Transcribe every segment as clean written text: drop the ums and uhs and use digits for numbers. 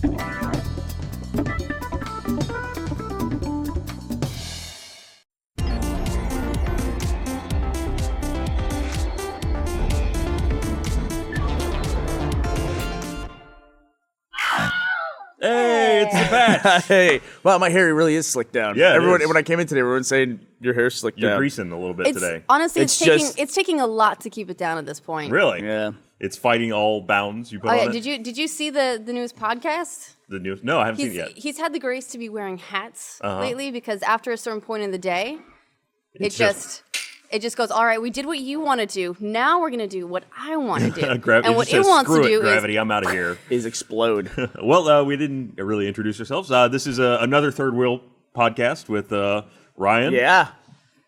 Hey, it's the patch. Hey, wow, my hair really is slicked down. Yeah, everyone. When I came in today, everyone saying your hair's slicked down. You're greasing a little bit today. Honestly, It's it's taking a lot to keep it down at this point. Really? Yeah. It's fighting all bounds you put Oh yeah, on it? did you see the newest podcast? The news? No, I haven't seen it yet. He's had the grace to be wearing hats lately because after a certain point in the day, it just goes, all right, we did what you want to do. Now we're going to do what I want to do. And what it wants to do gravity, I'm out of here. Is explode. Well, we didn't really introduce ourselves. This is another Third Wheel podcast with Ryan. Yeah.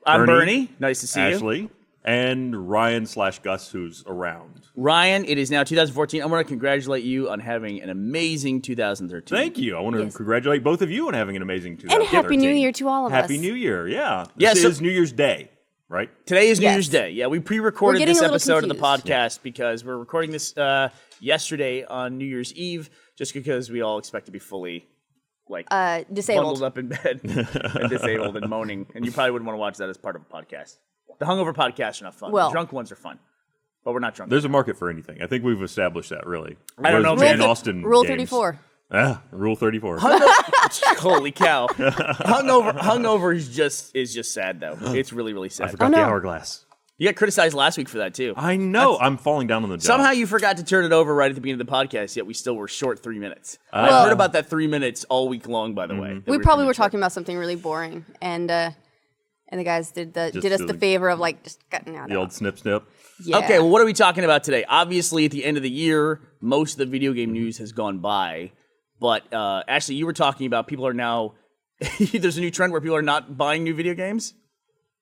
I'm Burnie. Nice to see you. Ashley. And Ryan/Gus, who's around. Ryan, it is now 2014. I want to congratulate you on having an amazing 2013. Thank you. I want to congratulate both of you on having an amazing 2013. And Happy New Year to all of us. Happy New Year, yeah. Yeah, This is New Year's Day, right? Today is New Yes. Year's Day. Yeah, we pre-recorded We're getting this a little episode of the confused. podcast because we're recording this yesterday on New Year's Eve, just because we all expect to be fully Disabled. bundled up in bed and disabled and moaning. And you probably wouldn't want to watch that as part of a podcast. The hungover podcasts are not fun. Well- The drunk ones are fun, but we're not drunk. There's a market for anything. I think we've established that, really. I don't know, Whereas man. Jane Austen Rule games- 34. Rule 34. Holy cow! Hungover is just sad though. It's really really sad. I forgot no. the hourglass. You got criticized last week for that too. I know. I'm falling down on the job. Somehow you forgot to turn it over right at the beginning of the podcast, yet we still were short 3 minutes. I've Well- heard about that 3 minutes all week long, by the way. that We probably were short. talking about something really boring, and the guys did us do the favor of just cutting out. the old snip snip. Yeah. Okay, well, what are we talking about today? Obviously, at the end of the year, most of the video game news has gone by. But Ashley, you were talking about people are now. There's a new trend where people are not buying new video games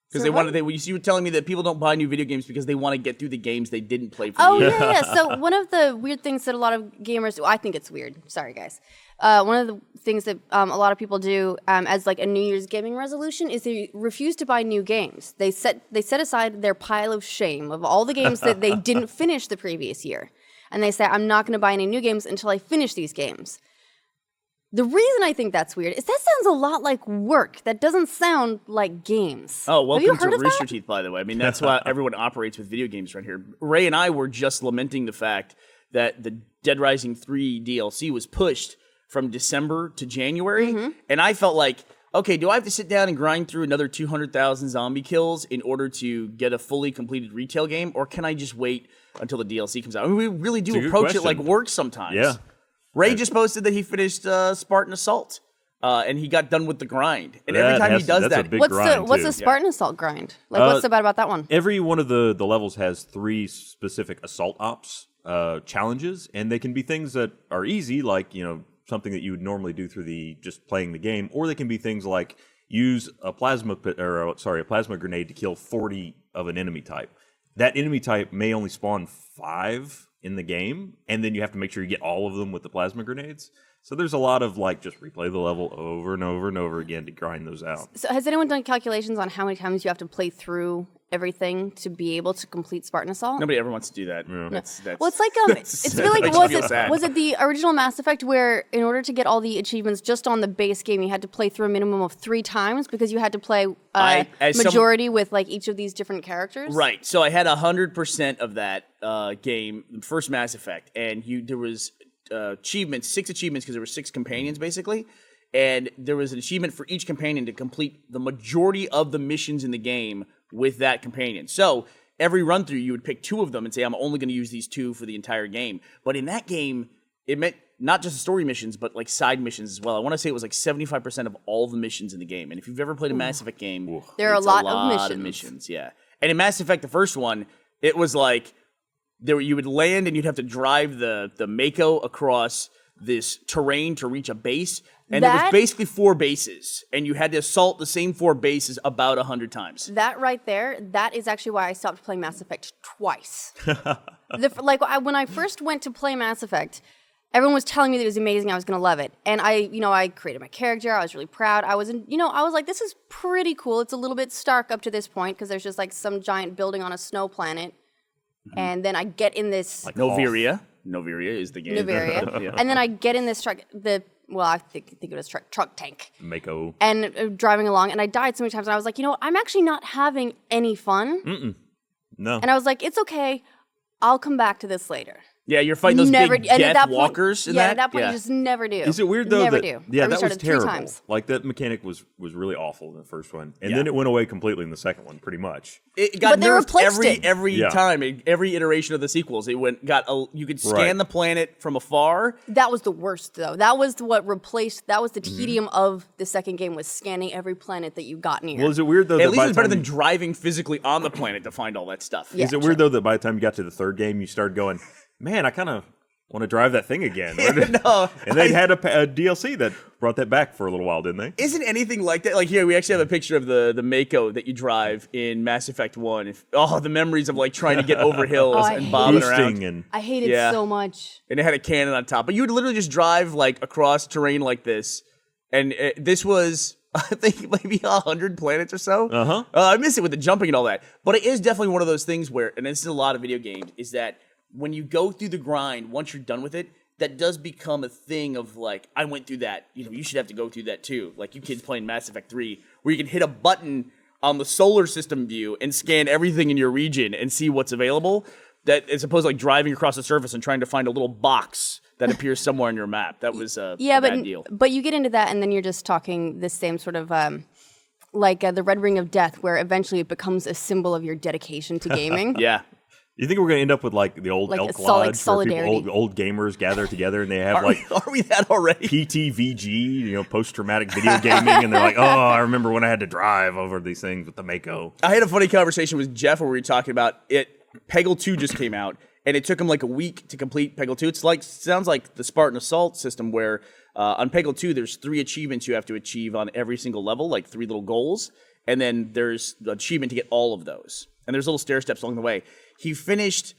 because they wanted. You were telling me that people don't buy new video games because they want to get through the games they didn't play for Oh years. yeah. So one of the weird things that a lot of gamers do, I think it's weird. Sorry guys. One of the things that a lot of people do as like a New Year's gaming resolution is they refuse to buy new games. They set aside their pile of shame of all the games that they didn't finish the previous year, and they say, "I'm not going to buy any new games until I finish these games." The reason I think that's weird is that sounds a lot like work. That doesn't sound like games. Oh, Have you welcome heard to of Rooster that? Teeth, by the way. I mean, that's why everyone operates with video games right here. Ray and I were just lamenting the fact that the Dead Rising 3 DLC was pushed from December to January, Mm-hmm. and I felt like, okay, do I have to sit down and grind through another 200,000 zombie kills in order to get a fully completed retail game, or can I just wait until the DLC comes out? I mean, we really do It's a good approach it question. like work sometimes. Yeah. Ray just posted that he finished Spartan Assault, and he got done with the grind. And every time he does that's that, a big What's grind, the too. Spartan Assault grind? Like what's so bad about that one? Every one of the levels has 3 specific assault ops challenges, and they can be things that are easy, like something that you would normally do through just playing the game, or they can be things like use a plasma grenade to kill 40 of an enemy type. That enemy type may only spawn 5 in the game, and then you have to make sure you get all of them with the plasma grenades. So there's a lot of just replay the level over and over and over again to grind those out. So has anyone done calculations on how many times you have to play through everything to be able to complete Spartan Assault? nobody ever wants to do that. That's, Well, it's like it's feel like makes me feel sad. was it the original Mass Effect where in order to get all the achievements just on the base game you had to play through a minimum of 3 times because you had to play majority with like each of these different characters? Right. So I had 100% of that game, the first Mass Effect, and there was achievements, 6 achievements because there were 6 companions basically, and there was an achievement for each companion to complete the majority of the missions in the game with that companion. So every run through, you would pick 2 of them and say, I'm only going to use these 2 for the entire game. But in that game, it meant not just story missions, but like side missions as well. I want to say it was like 75% of all the missions in the game. And if you've ever played a Mass Effect game, There are it's a lot of missions. Yeah. And in Mass Effect, the first one, it was like you would land and you'd have to drive the Mako across this terrain to reach a base. And there was basically 4 bases, and you had to assault the same 4 bases about 100 times. That right there, that is actually why I stopped playing Mass Effect twice. When I first went to play Mass Effect, everyone was telling me that it was amazing, I was going to love it. And I created my character, I was really proud. I was like, this is pretty cool. It's a little bit stark up to this point, because there's just like some giant building on a snow planet. And then I get in this... Like Noveria. Noveria is the game. Noveria. Yeah. And then I get in this truck, I think it was truck tank. Mako. And driving along, and I died so many times, and I was like, you know what? I'm actually not having any fun. No. And I was like, it's okay. I'll come back to this later. Yeah, you're fighting those big death walkers in that? Yeah, at that point, you just never do. Is it weird, though? Never that, do. Yeah, I that was restarted 3 terrible. times. Like, that mechanic was really awful in the first one. And then it went away completely in the second one, pretty much. It got But they nerfed replaced it. every time, every iteration of the sequels. You could scan the planet from afar. That was the worst, though. That was what replaced, that was the tedium of the second game, was scanning every planet that you got near. Well, is it weird, though, At least it's better than driving physically on the planet to find all that stuff. Yeah, is it weird, though, that by the time you got to the third game, you started going, man, I kind of want to drive that thing again. And they had a DLC that brought that back for a little while, didn't they? Isn't anything like that? Like here, we actually have a picture of the Mako that you drive in Mass Effect 1. The memories of like trying to get over hills and bobbing around. And I hate it so much. And it had a cannon on top. But you would literally just drive like across terrain like this. And this was, I think, maybe 100 planets or so. I miss it with the jumping and all that. But it is definitely one of those things where, and this is a lot of video games, is that when you go through the grind, once you're done with it, that does become a thing of like, I went through that. You should have to go through that too. Like you kids playing Mass Effect 3, where you can hit a button on the solar system view and scan everything in your region and see what's available. That as opposed to like driving across the surface and trying to find a little box that appears somewhere on your map. That was a bad deal. But you get into that, and then you're just talking the same sort of like the Red Ring of Death, where eventually it becomes a symbol of your dedication to gaming. Yeah. You think we're going to end up with like the old Elk Lodge, where people, old gamers gather together and they have are we that already? PTVG, post-traumatic video gaming, and they're like, oh, I remember when I had to drive over these things with the Mako. I had a funny conversation with Jeff where we were talking about it. Peggle 2 just came out, and it took him like a week to complete Peggle 2. Sounds like the Spartan Assault system where on Peggle 2 there's 3 achievements you have to achieve on every single level, like 3 little goals, and then there's the achievement to get all of those. And there's little stair steps along the way. He finished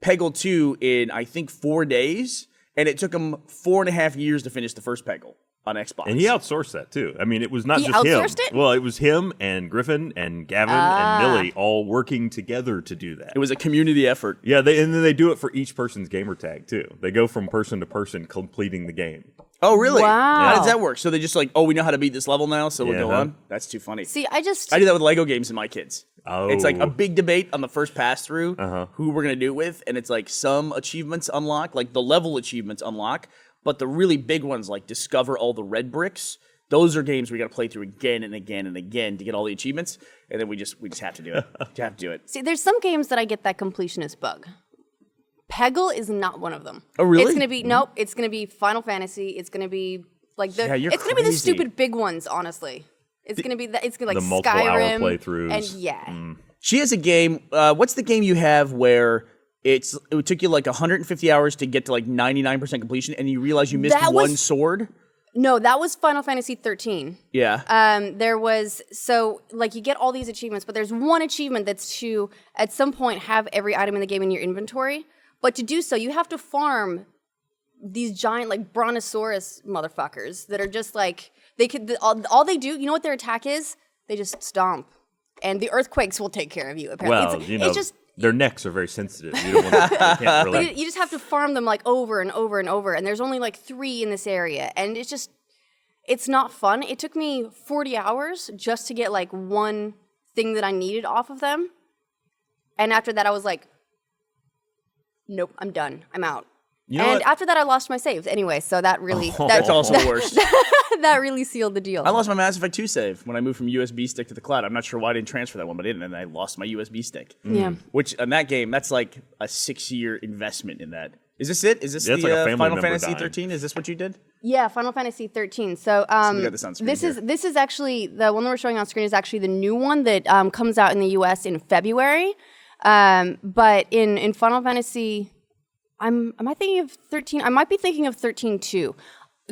Peggle 2 in, I think, 4 days, and it took him 4.5 years to finish the first Peggle on Xbox. And he outsourced that, too. I mean, it was not He just him. outsourced it? Well, it was him and Griffin and Gavin and Millie all working together to do that. It was a community effort. Yeah, and then they do it for each person's gamer tag, too. They go from person to person completing the game. Oh, really? Wow. How does that work? So they just like, we know how to beat this level now, so we'll go on? That's too funny. See, I do that with Lego games in my kids. Oh. It's like a big debate on the first pass through who we're going to do it with. And it's like some achievements unlock, like the level achievements unlock. But the really big ones, like discover all the red bricks, those are games we got to play through again and again and again to get all the achievements. And then we just have to do it. You have to do it. See, there's some games that I get that completionist bug. Peggle is not one of them. Oh, really? It's going to be, nope, it's going to be Final Fantasy. It's going to be like you're it's going to be the crazy. stupid big ones, honestly. It's going to be it's going to The like multiple-hour Skyrim playthroughs. and She has a game. What's the game you have where it took you like 150 hours to get to like 99% completion, and you realize you missed one sword? No, that was Final Fantasy 13. Yeah. There was, so like you get all these achievements, but there's one achievement that's to at some point have every item in the game in your inventory. But to do so, you have to farm these giant like brontosaurus motherfuckers that are just like all they do. You know what their attack is? They just stomp, and the earthquakes will take care of you. Apparently, Well, their necks are very sensitive. You don't want to, can't really. But you just have to farm them like over and over and over, and there's only like 3 in this area, and it's not fun. It took me 40 hours just to get like one thing that I needed off of them, and after that I was like, nope, I'm done. I'm out. After that, I lost my saves anyway, so that really... That's also the worst. That really sealed the deal. I lost my Mass Effect 2 save when I moved from USB stick to the cloud. I'm not sure why I didn't transfer that one, but I didn't, and I lost my USB stick. Yeah. Which, in that game, that's like a 6-year investment in that. Is this it? Is this That's like a family Final member Fantasy dying. 13? Is this what you did? Yeah, Final Fantasy 13. So, we got this on screen this here. is actually, the one that we're showing on screen is actually the new one that comes out in the US in February. But in Final Fantasy... Am I thinking of 13? I might be thinking of 13 too.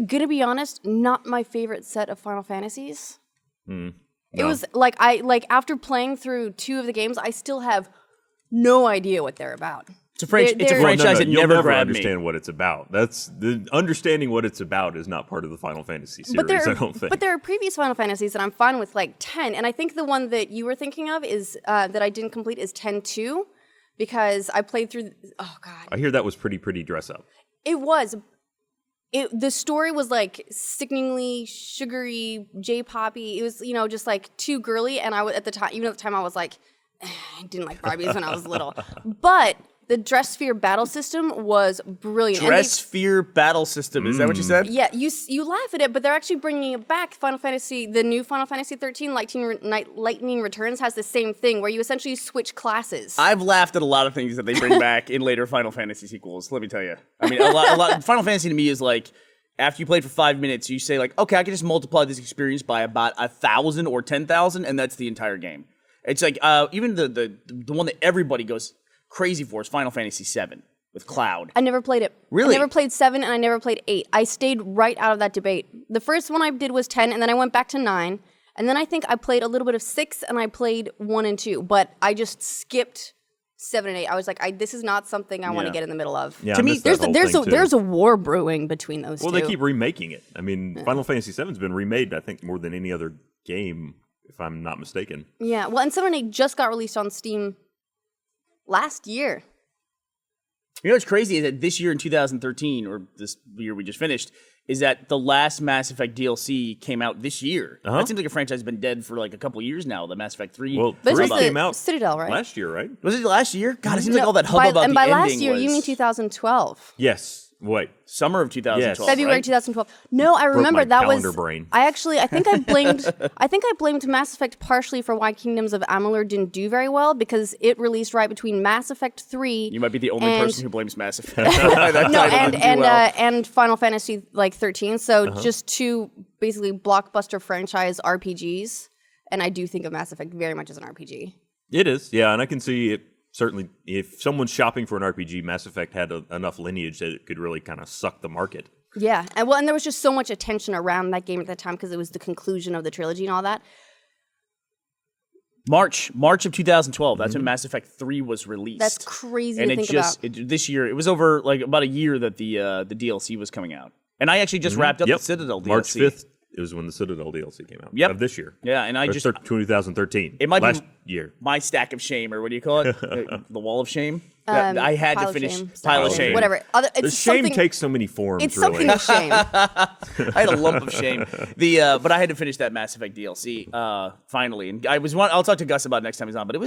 Gonna be honest, not my favorite set of Final Fantasies. No. It was like after playing through 2 of the games, I still have no idea what they're about. It's a franchise that You'll never never grabbed understand me. what it's about. That's the understanding what it's about is not part of the Final Fantasy series. I don't think. But there are previous Final Fantasies that I'm fine with, like 10, and I think the one that you were thinking of is that I didn't complete is 10-2. because I played through. Oh God, I hear that was pretty dress up. it was. The story was like sickeningly sugary, J-poppy. It was, just like too girly. And at the time, I was like, I didn't like Barbies when I was little. But the Dress Sphere battle system was brilliant. Dress Sphere battle system. Is that what you said? Yeah, you laugh at it, but they're actually bringing it back. The new Final Fantasy 13, Lightning Returns, has the same thing where you essentially switch classes. I've laughed at a lot of things that they bring back in later Final Fantasy sequels. Let me tell you. I mean, a lot. Final Fantasy to me is like, after you played for 5 minutes, you say like, okay, I can just multiply this experience by about 1,000 or 10,000, and that's the entire game. It's like even the one that everybody goes crazy for is Final Fantasy VII with Cloud. I never played it. Really? I never played 7 and I never played 8. I stayed right out of that debate. The first one I did was 10, and then I went back to 9. And then I think I played a little bit of 6, and I played 1 and 2. But I just skipped 7 and 8. I was like, this is not something I want to get in the middle of. Yeah, to me, there's a war brewing between those two. Well, they keep remaking it. I mean, Final Fantasy VII's been remade, I think, more than any other game, if I'm not mistaken. Yeah, well, and 7 and 8 just got released on Steam last year. You know what's crazy is that this year in 2013, or this year we just finished, is that the last Mass Effect DLC came out this year. That seems like a franchise has been dead for like a couple years now, the Mass Effect 3. Well, But 3 it's came out Citadel, right? last year, right? Was it last year? God, it seems like all that hubbub about and the by ending last year, was you mean 2012. Yes. Wait. summer of 2012. February right? 2012. No, I remember my that was. calendar brain. I think I blamed Mass Effect partially for why Kingdoms of Amalur didn't do very well because it released right between Mass Effect 3. You might be the only person who blames Mass Effect. And Final Fantasy 13. So just two basically blockbuster franchise RPGs, and I do think of Mass Effect very much as an RPG. It is, yeah, and I can see it. Certainly, if someone's shopping for an RPG, Mass Effect had enough lineage that it could really kind of suck the market. Yeah, and there was just so much attention around that game at that time because it was the conclusion of the trilogy and all that. March of 2012. That's when Mass Effect 3 was released. That's crazy and to think about. This year, it was over like about a year that the DLC was coming out. And I actually just wrapped up the Citadel DLC. March 5th. It was when the Citadel DLC came out. Yep. Of this year. Yeah, and I just 2013. It might last be year. my stack of shame, or what do you call it? The wall of shame. I had to finish pile of shame. Whatever. The shame takes so many forms. It's really. something of shame. I had a lump of shame. But I had to finish that Mass Effect DLC finally, and I'll talk to Gus about it next time he's on. But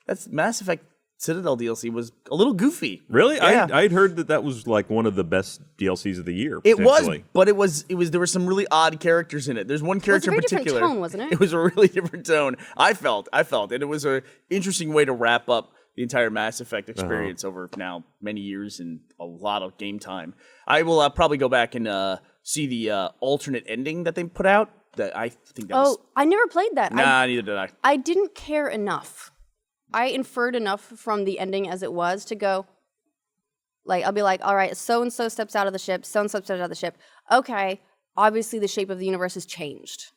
that's Mass Effect Citadel DLC was a little goofy. Really? Yeah. I'd heard that was like one of the best DLCs of the year. It was, but it was. There were some really odd characters in it. There's one character in particular. It was a very different tone, wasn't it? It was a really different tone. I felt, and it was an interesting way to wrap up the entire Mass Effect experience over now many years and a lot of game time. I will probably go back and see the alternate ending that they put out. That I think that was. Oh, I never played that. Nah, neither did I. I didn't care enough. I inferred enough from the ending as it was to go, I'll be like, all right, so-and-so steps out of the ship, so-and-so steps out of the ship. Okay, obviously the shape of the universe has changed.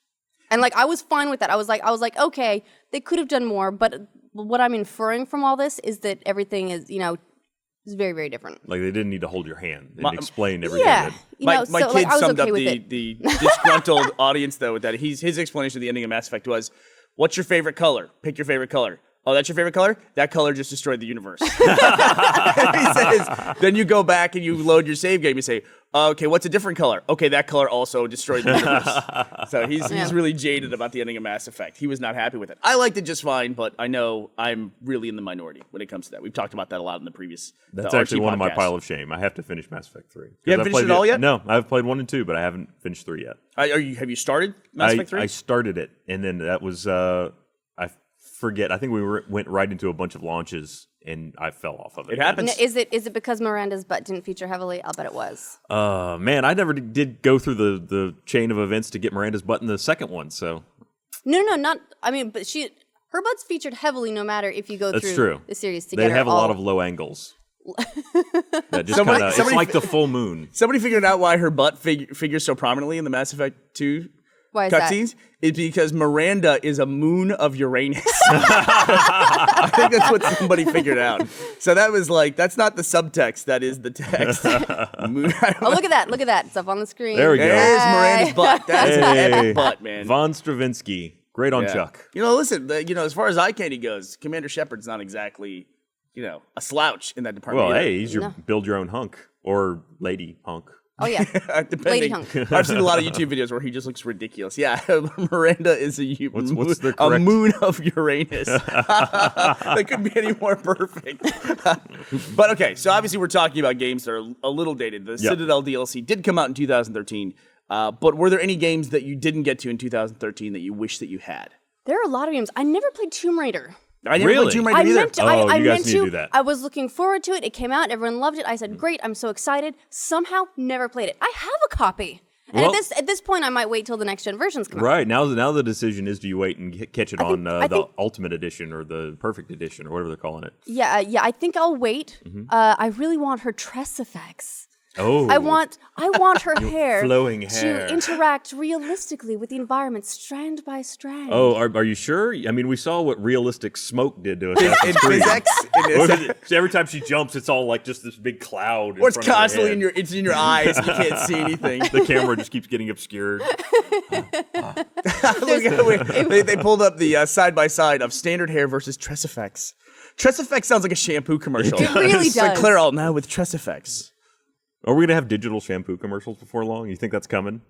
And, I was fine with that. I was like, okay, they could have done more, but what I'm inferring from all this is that everything is, is very, very different. Like, they didn't need to hold your hand and explain everything. Yeah. My kid I was summed okay up with the disgruntled audience, though, with that. His explanation of the ending of Mass Effect was, what's your favorite color? Pick your favorite color. Oh, that's your favorite color? That color just destroyed the universe. He says, then you go back and you load your save game. You say, okay, what's a different color? Okay, that color also destroyed the universe. So he's really jaded about the ending of Mass Effect. He was not happy with it. I liked it just fine, but I know I'm really in the minority when it comes to that. We've talked about that a lot in the previous That's actually one of my pile of shame. I have to finish Mass Effect 3. You haven't finished it all yet? No, I've played 1 and 2, but I haven't finished 3 yet. Have you started Mass Effect 3? I started it, and then that was... forget. I think we went right into a bunch of launches, and I fell off of it. It happens. Is it because Miranda's butt didn't feature heavily? I'll bet it was. Man, I never did go through the chain of events to get Miranda's butt in the second one. So no, not. I mean, but her butt's featured heavily, no matter if you go through the series together. They have a lot of low angles. That just it's like the full moon. Somebody figured out why her butt figures so prominently in the Mass Effect 2 cutscenes. It's because Miranda is a moon of Uranus. I think that's what somebody figured out. So that was that's not the subtext, that is the text. Look at that. It's up on the screen. There we go. There's Miranda's butt. That's an epic butt, man. Von Stravinsky. Great on Chuck. Listen, as far as eye candy goes, Commander Shepard's not exactly a slouch in that department. Well, either. hey, he's your build your own hunk or lady hunk. Oh yeah, Depending. lady hunk. I've seen a lot of YouTube videos where he just looks ridiculous. Yeah, Miranda is What's the a correct- moon of Uranus. That couldn't be any more perfect. But okay, so obviously we're talking about games that are a little dated. The Citadel DLC did come out in 2013, but were there any games that you didn't get to in 2013 that you wish that you had? There are a lot of games. I never played Tomb Raider. I never Really? played Tomb Raider I either. meant to. Oh, I you guys meant need to to. do that. I was looking forward to it. It came out. Everyone loved it. I said, "Great! I'm so excited." Somehow, never played it. I have a copy. And Well- at this point, I might wait till the next gen versions come out. Right, now the decision is, do you wait and catch it on I the think- Ultimate Edition or the Perfect Edition or whatever they're calling it? Yeah, I think I'll wait. I really want her tress effects. Oh. I want her hair flowing hair. to interact realistically with the environment, strand by strand. Oh, are you sure? I mean, we saw what realistic smoke did to us. In physics, So every time she jumps, it's all like just this big cloud. or it's in front of her constantly head. it's in your eyes. You can't see anything. The camera just keeps getting obscured. They pulled up the side by side of standard hair versus Tress Effects. Tress Effects sounds like a shampoo commercial. It really It's like does. Claire Alt now with Tress Effects. Are we gonna have digital shampoo commercials before long? You think that's coming?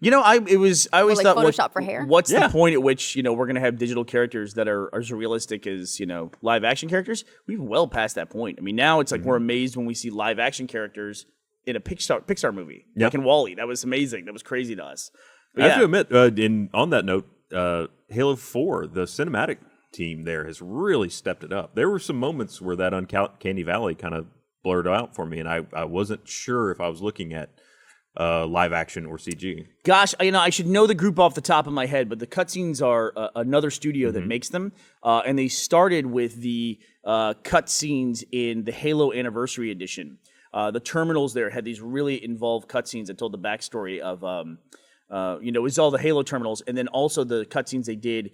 I always like thought, Photoshop for hair? What's Yeah. the point at which we're gonna have digital characters that are as realistic as live action characters? We've well past that point. I mean, now it's like we're amazed when we see live action characters in a Pixar movie, Yep. like in Wall-E. That was amazing. That was crazy to us. But I have yeah. to admit, on that note, Halo 4, the cinematic team there has really stepped it up. There were some moments where that Uncanny Valley kind of blurred out for me, and I wasn't sure if I was looking at live action or CG. Gosh, I should know the group off the top of my head, but the cutscenes are another studio that makes them, and they started with the cutscenes in the Halo Anniversary Edition. The terminals there had these really involved cutscenes that told the backstory of, it was all the Halo terminals, and then also the cutscenes they did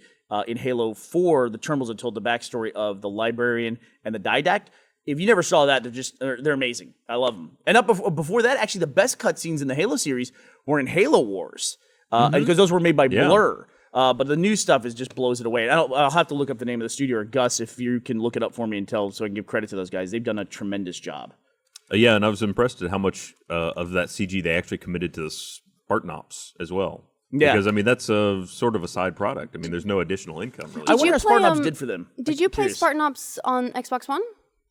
in Halo 4, the terminals that told the backstory of the Librarian and the Didact. If you never saw that, they're amazing. I love them. And before that, actually, the best cutscenes in the Halo series were in Halo Wars, because those were made by Blur. But the new stuff just blows it away. And I'll have to look up the name of the studio, or Gus, if you can look it up for me and tell, so I can give credit to those guys. They've done a tremendous job. Yeah, and I was impressed at how much of that CG they actually committed to the Spartan Ops as well. Yeah. Because, I mean, that's a sort of a side product. I mean, there's no additional income, really. I wonder you how Spartan play, Ops did for them. Did I'm you play curious. Spartan Ops on Xbox One?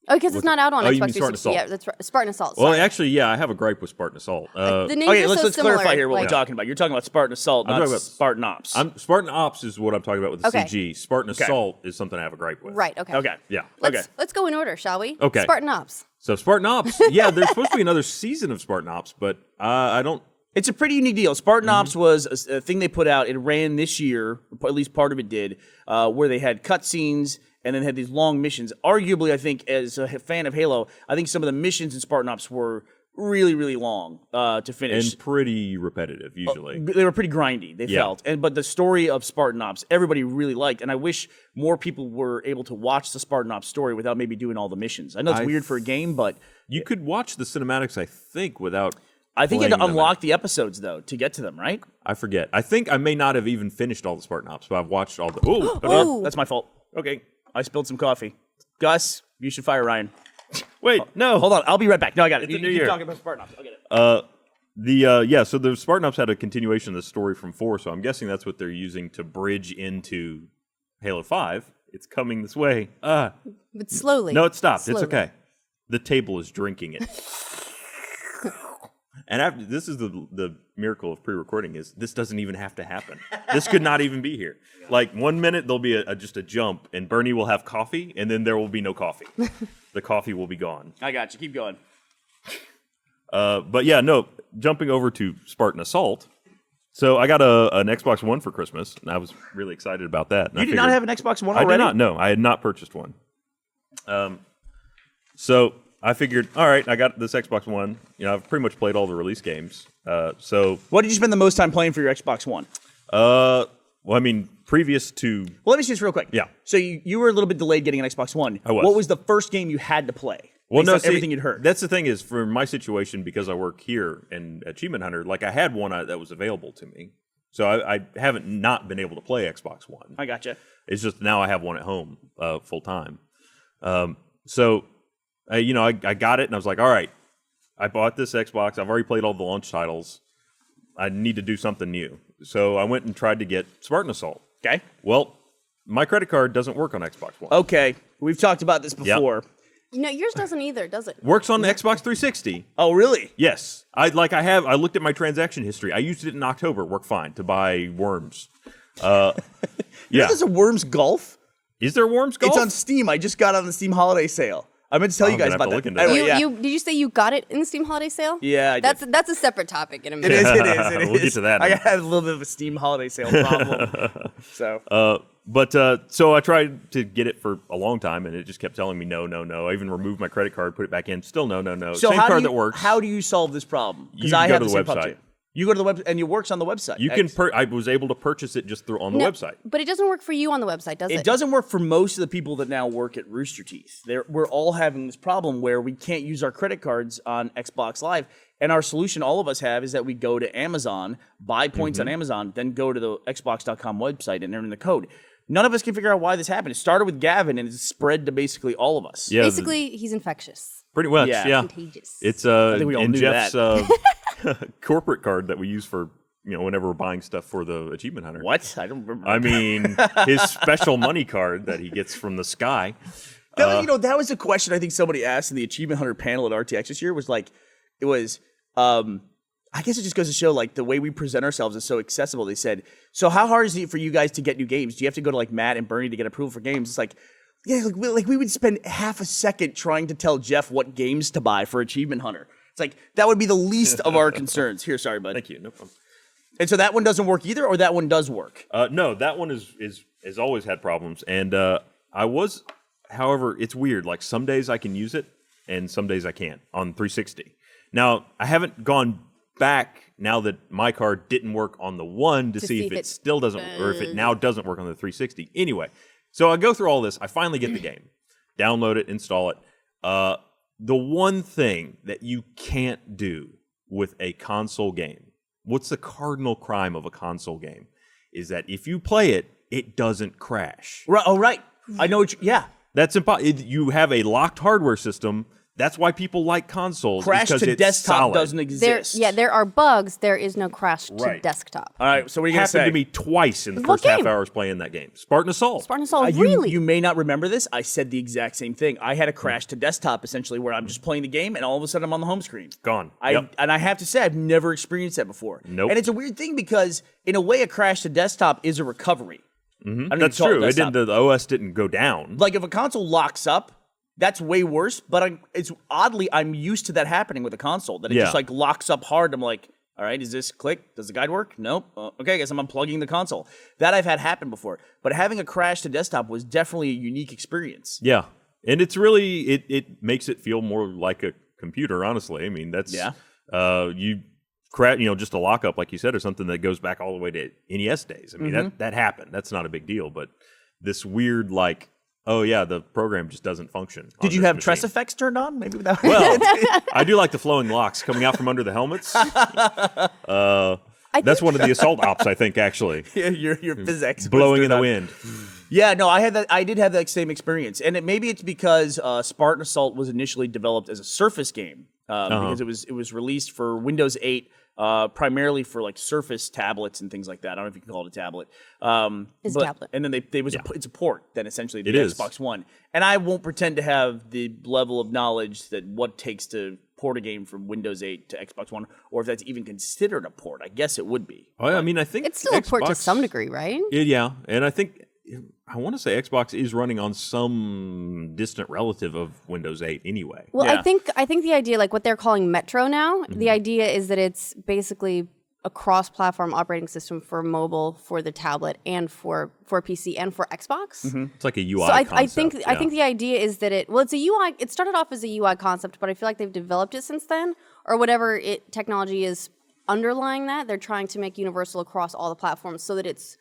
Oh, because it's not out on Oh, you Xbox mean Spartan 360. Yeah, Assault. that's right. Spartan Assault. Well, Sorry. actually, yeah, I have a gripe with Spartan Assault. the names Okay, are let's so similar. clarify here what like, we're talking about. You're talking about Spartan Assault, not talking about- Spartan Ops. Spartan Ops is what I'm talking about with the Okay. CG. Spartan Assault is something I have a gripe with. Right. Okay. Okay. Yeah. Let's go in order, shall we? Okay. Spartan Ops. So Spartan Ops, yeah, there's supposed to be another season of Spartan Ops, but I don't. It's a pretty unique deal. Spartan Ops was a thing they put out. It ran this year, or at least part of it did, where they had cutscenes and then had these long missions. Arguably, I think, as a fan of Halo, I think some of the missions in Spartan Ops were really, really long to finish. And pretty repetitive, usually. They were pretty grindy, they felt. But the story of Spartan Ops, everybody really liked. And I wish more people were able to watch the Spartan Ops story without maybe doing all the missions. I know it's weird for a game, but You could watch the cinematics, I think, without. I think you had to playing them. unlock the episodes, though, to get to them, right? I forget. I think I may not have even finished all the Spartan Ops, but I've watched all the. Ooh. That's my fault. Okay, I spilled some coffee. Gus, you should fire Ryan. Wait, no. Hold on, I'll be right back. No, I got it. It's You a new keep year. talking about Spartan Ops. I'll get it. So the Spartan Ops had a continuation of the story from 4, so I'm guessing that's what they're using to bridge into Halo 5. It's coming this way. But slowly. No, it stopped. Slowly. It's okay. The table is drinking it. And after, this is the miracle of pre-recording is this doesn't even have to happen. This could not even be here. Like 1 minute there'll be just a jump, and Burnie will have coffee, and then there will be no coffee. The coffee will be gone. I got you. Keep going. But yeah, no. Jumping over to Spartan Assault. So I got an Xbox One for Christmas, and I was really excited about that. And You did not have an Xbox One I already? did not. No, I had not purchased one. So I figured, all right, I got this Xbox One. You know, I've pretty much played all the release games. So, What did you spend the most time playing for your Xbox One? well, I mean, previous to Well, let me see this real quick. Yeah. So you were a little bit delayed getting an Xbox One. I was. What was the first game you had to play? well, based no, on see, everything you'd heard. That's the thing is, for my situation, because I work here in Achievement Hunter, like I had one that was available to me. So I haven't not been able to play Xbox One. I gotcha. It's just now I have one at home full time. So, I got it, and I was like, all right, I bought this Xbox. I've already played all the launch titles. I need to do something new. So I went and tried to get Spartan Assault. Okay. Well, my credit card doesn't work on Xbox One. Okay. We've talked about this before. No, yours doesn't either, does it? Works on the Xbox 360. Oh, really? Yes. I looked at my transaction history. I used it in October. It worked fine to buy Worms. Yeah. There's a Worms Golf. Is there Worms Golf? It's on Steam. I just got it on the Steam holiday sale. I meant to tell you guys about that. Anyway, Did you say you got it in the Steam holiday sale? Yeah, I did. That's a separate topic in a It minute. is. We'll get to that. I had a little bit of a Steam holiday sale problem. So I tried to get it for a long time, and it just kept telling me no. I even removed my credit card, put it back in, still no. So Same card that works. How do you solve this problem? Because You I go have to the the same problem website. too. You go to the website, and it works on the website. You can. I was able to purchase it just on the website. But it doesn't work for you on the website, does it? It doesn't work for most of the people that now work at Rooster Teeth. We're all having this problem where we can't use our credit cards on Xbox Live. And our solution, all of us have, is that we go to Amazon, buy points on Amazon, then go to the Xbox.com website and enter in the code. None of us can figure out why this happened. It started with Gavin, and it's spread to basically all of us. Yeah, Basically, he's infectious. pretty much. Yeah. Yeah, Contagious. it's think we all in knew Jeff's corporate card that we use for whenever we're buying stuff for the Achievement Hunter. What? I don't remember. I mean, his special money card that he gets from the sky. That was a question I think somebody asked in the Achievement Hunter panel at RTX this year. I guess it just goes to show, like, the way we present ourselves is so accessible. They said, so how hard is it for you guys to get new games? Do you have to go to, like, Matt and Burnie to get approval for games? It's like, yeah, we would spend half a second trying to tell Jeff what games to buy for Achievement Hunter. It's like, that would be the least of our concerns. Here, sorry, bud. Thank you. No problem. And so that one doesn't work either, or that one does work? No, that one has always had problems, and however, it's weird. Like, some days I can use it, and some days I can't on 360. Now, I haven't gone back now that my card didn't work on the one to see if it still doesn't, or if it now doesn't work on the 360. Anyway, so I go through all this. I finally get the game, download it, install it. The one thing that you can't do with a console game, what's the cardinal crime of a console game, is that if you play it, it doesn't crash. Right. Oh, right. I know what yeah. That's impossible. You have a locked hardware system. That's why people like consoles. Crash because to it's desktop solid. doesn't exist. There are bugs. There is no crash to Right. desktop. All right, so what are you going to say? Happened to me twice in the What first half game? hour I was playing that game. Spartan Assault. Spartan Assault, You- really? You may not remember this. I said the exact same thing. I had a crash to desktop, essentially, where I'm just playing the game, and all of a sudden I'm on the home screen. Gone. And I have to say, I've never experienced that before. Nope. And it's a weird thing because, in a way, a crash to desktop is a recovery. That's true. It didn't. The OS didn't go down. Like, if a console locks up, that's way worse. But I'm used to that happening with a console, that it just, like, locks up hard. I'm like, all right, is this click? Does the guide work? Nope. Okay, I guess I'm unplugging the console. That I've had happen before. But having a crash to desktop was definitely a unique experience. Yeah, and it's really it makes it feel more like a computer. Honestly, I mean that's you crash, just a lockup like you said, or something that goes back all the way to NES days. I mean that happened. That's not a big deal, but this weird like. Oh yeah, the program just doesn't function. Did you have Tress effects turned on? Maybe without. Well, I do like the flowing locks coming out from under the helmets. That's one of the assault ops, I think, actually. your physics Blowing in the wind. Yeah, no, I did have that same experience, and maybe it's because Spartan Assault was initially developed as a Surface game because it was released for Windows 8. Primarily for like Surface tablets and things like that. I don't know if you can call it a tablet. It's a tablet. And then it's a port then essentially to It the is. Xbox One. And I won't pretend to have the level of knowledge that what takes to port a game from Windows 8 to Xbox One, or if that's even considered a port. I guess it would be. Oh, yeah, I mean, I think It's still a port to Xbox- some degree, right? Yeah, and I think I want to say Xbox is running on some distant relative of Windows 8 anyway. Well, Yeah. I think the idea, like what they're calling Metro now, the idea is that it's basically a cross-platform operating system for mobile, for the tablet, and for PC and for Xbox. It's like a UI So concept. I think the idea is that it's a UI. It started off as a UI concept, but I feel like they've developed it since then, or whatever technology is underlying that. They're trying to make universal across all the platforms so that it's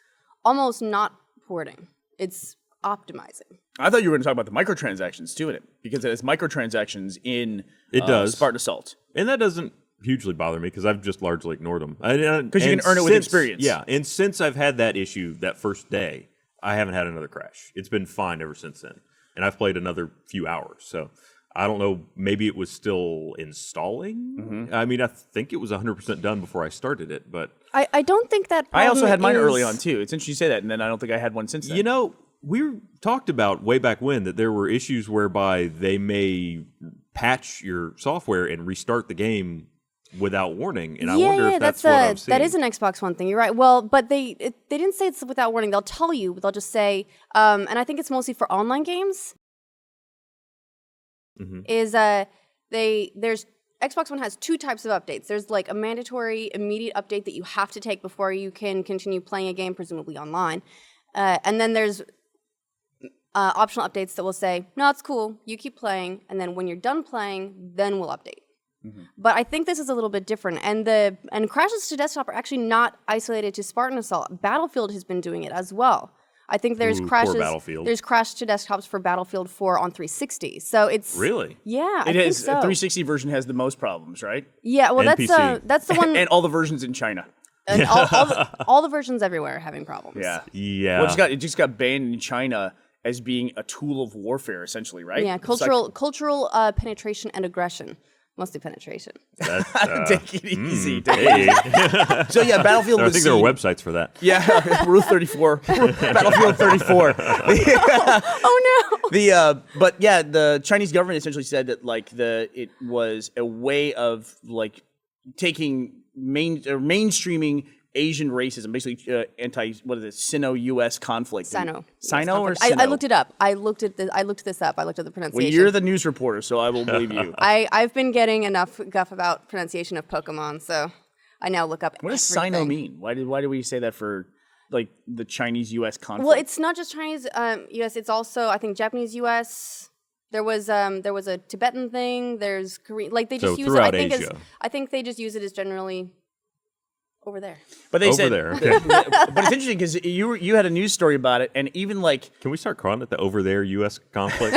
almost not porting. It's optimizing. I thought you were going to talk about the microtransactions too in it, because it has microtransactions in It does. Spartan Assault. And that doesn't hugely bother me because I've just largely ignored them. Because you can earn it with experience. Yeah, and since I've had that issue that first day, I haven't had another crash. It's been fine ever since then. and I've played another few hours. So I don't know. Maybe it was still installing. I mean, I think it was 100% done before I started it, but I don't think that I also had mine is- early on too. It's interesting you say that, and then I don't think I had one since then. you know, we talked about way back when that there were issues whereby they may patch your software and restart the game without warning, and I wonder if that's what I'm seeing. That is an Xbox One thing. You're right. Well, but they didn't say it's without warning. They'll tell you. They'll just say, and I think it's mostly for online games. Is there's Xbox One has two types of updates. There's like a mandatory immediate update that you have to take before you can continue playing a game, presumably online, and then there's optional updates that will say, no, it's cool, you keep playing, and then when you're done playing, then we'll update. But I think this is a little bit different, and crashes to desktop are actually not isolated to Spartan Assault. Battlefield has been doing it as well. I think there's Ooh, poor crashes. Battlefield. There's crash to desktops for Battlefield 4 on 360. So it's Really? yeah. It I is. think so. The 360 version has the most problems, right? Yeah, well, And PC. that's the one. And all the versions in China. and all the versions everywhere are having problems. Yeah. Yeah. Well, it just got banned in China as being a tool of warfare, essentially, right? Yeah, It's like- cultural penetration and aggression, mostly penetration. take it easy. Hey. So yeah, Battlefield. I was think there are seen- websites for that. Yeah, Rule 34, Battlefield 34. Oh no! But yeah, the Chinese government essentially said that like it was a way of like taking mainstreaming Asian racism, basically Sino-U.S. conflict. Sino. Sino or I Sino? looked it up. I looked this up. I looked at the Well, pronunciation. you're the news reporter, so I will believe you. I've been getting enough guff about pronunciation of Pokemon, so I now look up. What does everything. Sino mean? Why do we say that for like the Chinese-U.S. conflict? Well, it's not just Chinese U.S. It's also I think Japanese U.S. There was a Tibetan thing. There's Korean. Like they just So use it. throughout Asia. I think they just use it as generally over there. But they Over said, there, okay. but it's interesting because you had a news story about it, and even like Can we start calling it the over there U.S. conflict?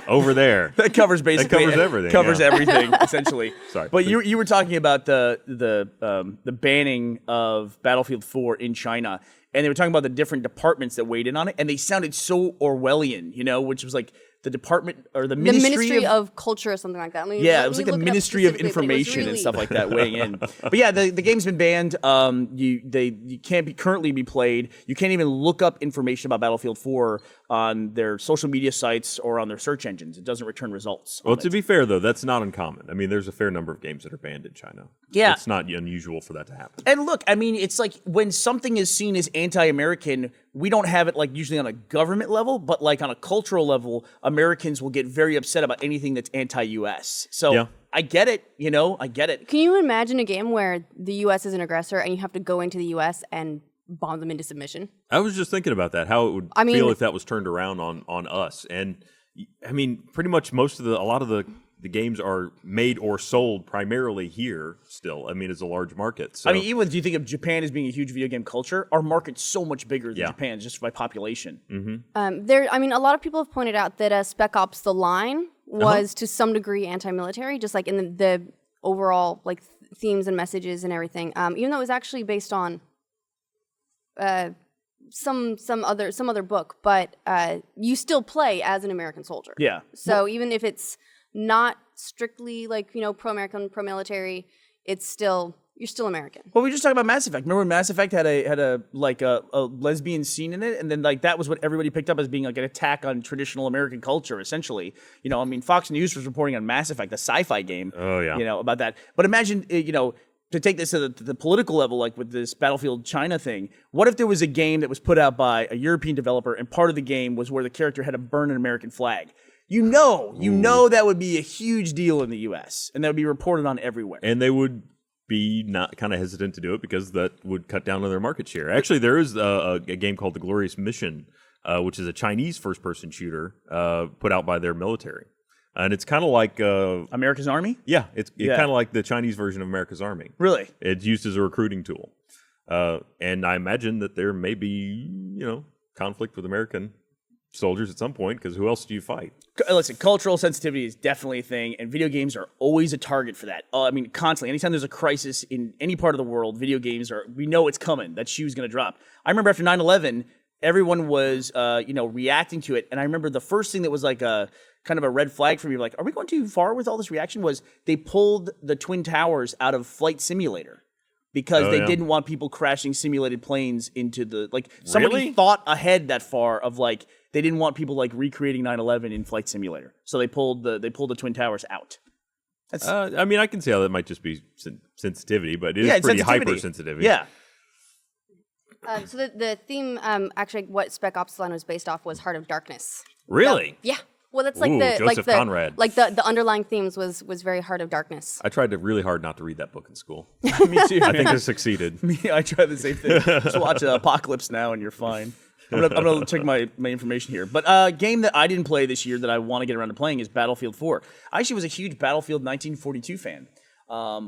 Over there. that covers basically covers everything, Covers yeah. everything essentially. Sorry, but please. you were talking about the banning of Battlefield 4 in China, and they were talking about the different departments that weighed in on it, and they sounded so Orwellian, which was like the department or the Ministry of Culture or something like that. yeah, it was like the Ministry of Information and stuff like that weighing in. But yeah, the game's been banned. You can't currently be played. You can't even look up information about Battlefield 4 on their social media sites or on their search engines. It doesn't return results. Well, on to it. be fair, though, that's not uncommon. I mean, there's a fair number of games that are banned in China. Yeah. It's not unusual for that to happen. And look, I mean, it's like when something is seen as anti-American, we don't have it like usually on a government level, but like on a cultural level, Americans will get very upset about anything that's anti-US. So Yeah. I get it, I get it. Can you imagine a game where the U.S. is an aggressor and you have to go into the U.S. and bomb them into submission? I was just thinking about that, how it would I mean- feel if that was turned around on us. And I mean, pretty much a lot of the games are made or sold primarily here still. I mean, it's a large market. So I mean, even do you think of Japan as being a huge video game culture? Our market's so much bigger than Yeah. Japan just by population. A lot of people have pointed out that Spec Ops: The Line was to some degree anti-military, just like in the overall like themes and messages and everything. Even though it was actually based on some other book, but you still play as an American soldier. Yeah. So even if it's not strictly like pro-American, pro-military, it's still you're still American. Well, we just talked about Mass Effect. Remember when Mass Effect had a lesbian scene in it, and then like that was what everybody picked up as being like an attack on traditional American culture, essentially. I mean, Fox News was reporting on Mass Effect, the sci-fi game. Oh, yeah. About that. But imagine, to take this to the political level, like with this Battlefield China thing, what if there was a game that was put out by a European developer, and part of the game was where the character had to burn an American flag? You know that would be a huge deal in the U.S., and that would be reported on everywhere. and they would be not kind of hesitant to do it because that would cut down on their market share. Actually, there is a game called The Glorious Mission, which is a Chinese first-person shooter put out by their military. And it's kind of like... America's Army? yeah, it's kind of like the Chinese version of America's Army. Really? It's used as a recruiting tool. And I imagine that there may be, conflict with American soldiers at some point, because who else do you fight? Listen, cultural sensitivity is definitely a thing, and video games are always a target for that. I mean, constantly. Anytime there's a crisis in any part of the world, video games we know it's coming. That shoe's going to drop. I remember after 9/11, everyone was, reacting to it. And I remember the first thing that was like a kind of a red flag for me, like, are we going too far with all this reaction? Was they pulled the Twin Towers out of Flight Simulator because they didn't want people crashing simulated planes into the, like, somebody thought ahead that far of, like, they didn't want people, like, recreating 9/11 in Flight Simulator. So they pulled the Twin Towers out. I mean, I can see how that might just be sensitivity, but it is pretty hypersensitivity. Yeah. So the theme, actually, what Spec Ops line was based off was Heart of Darkness. Really? Yeah. Well, that's like Joseph Conrad. Like the underlying themes was very Heart of Darkness. I tried really hard not to read that book in school. Me too. I think I succeeded. I tried the same thing. Just watch Apocalypse Now and you're fine. I'm gonna check my information here. But a game that I didn't play this year that I want to get around to playing is Battlefield 4. I actually was a huge Battlefield 1942 fan.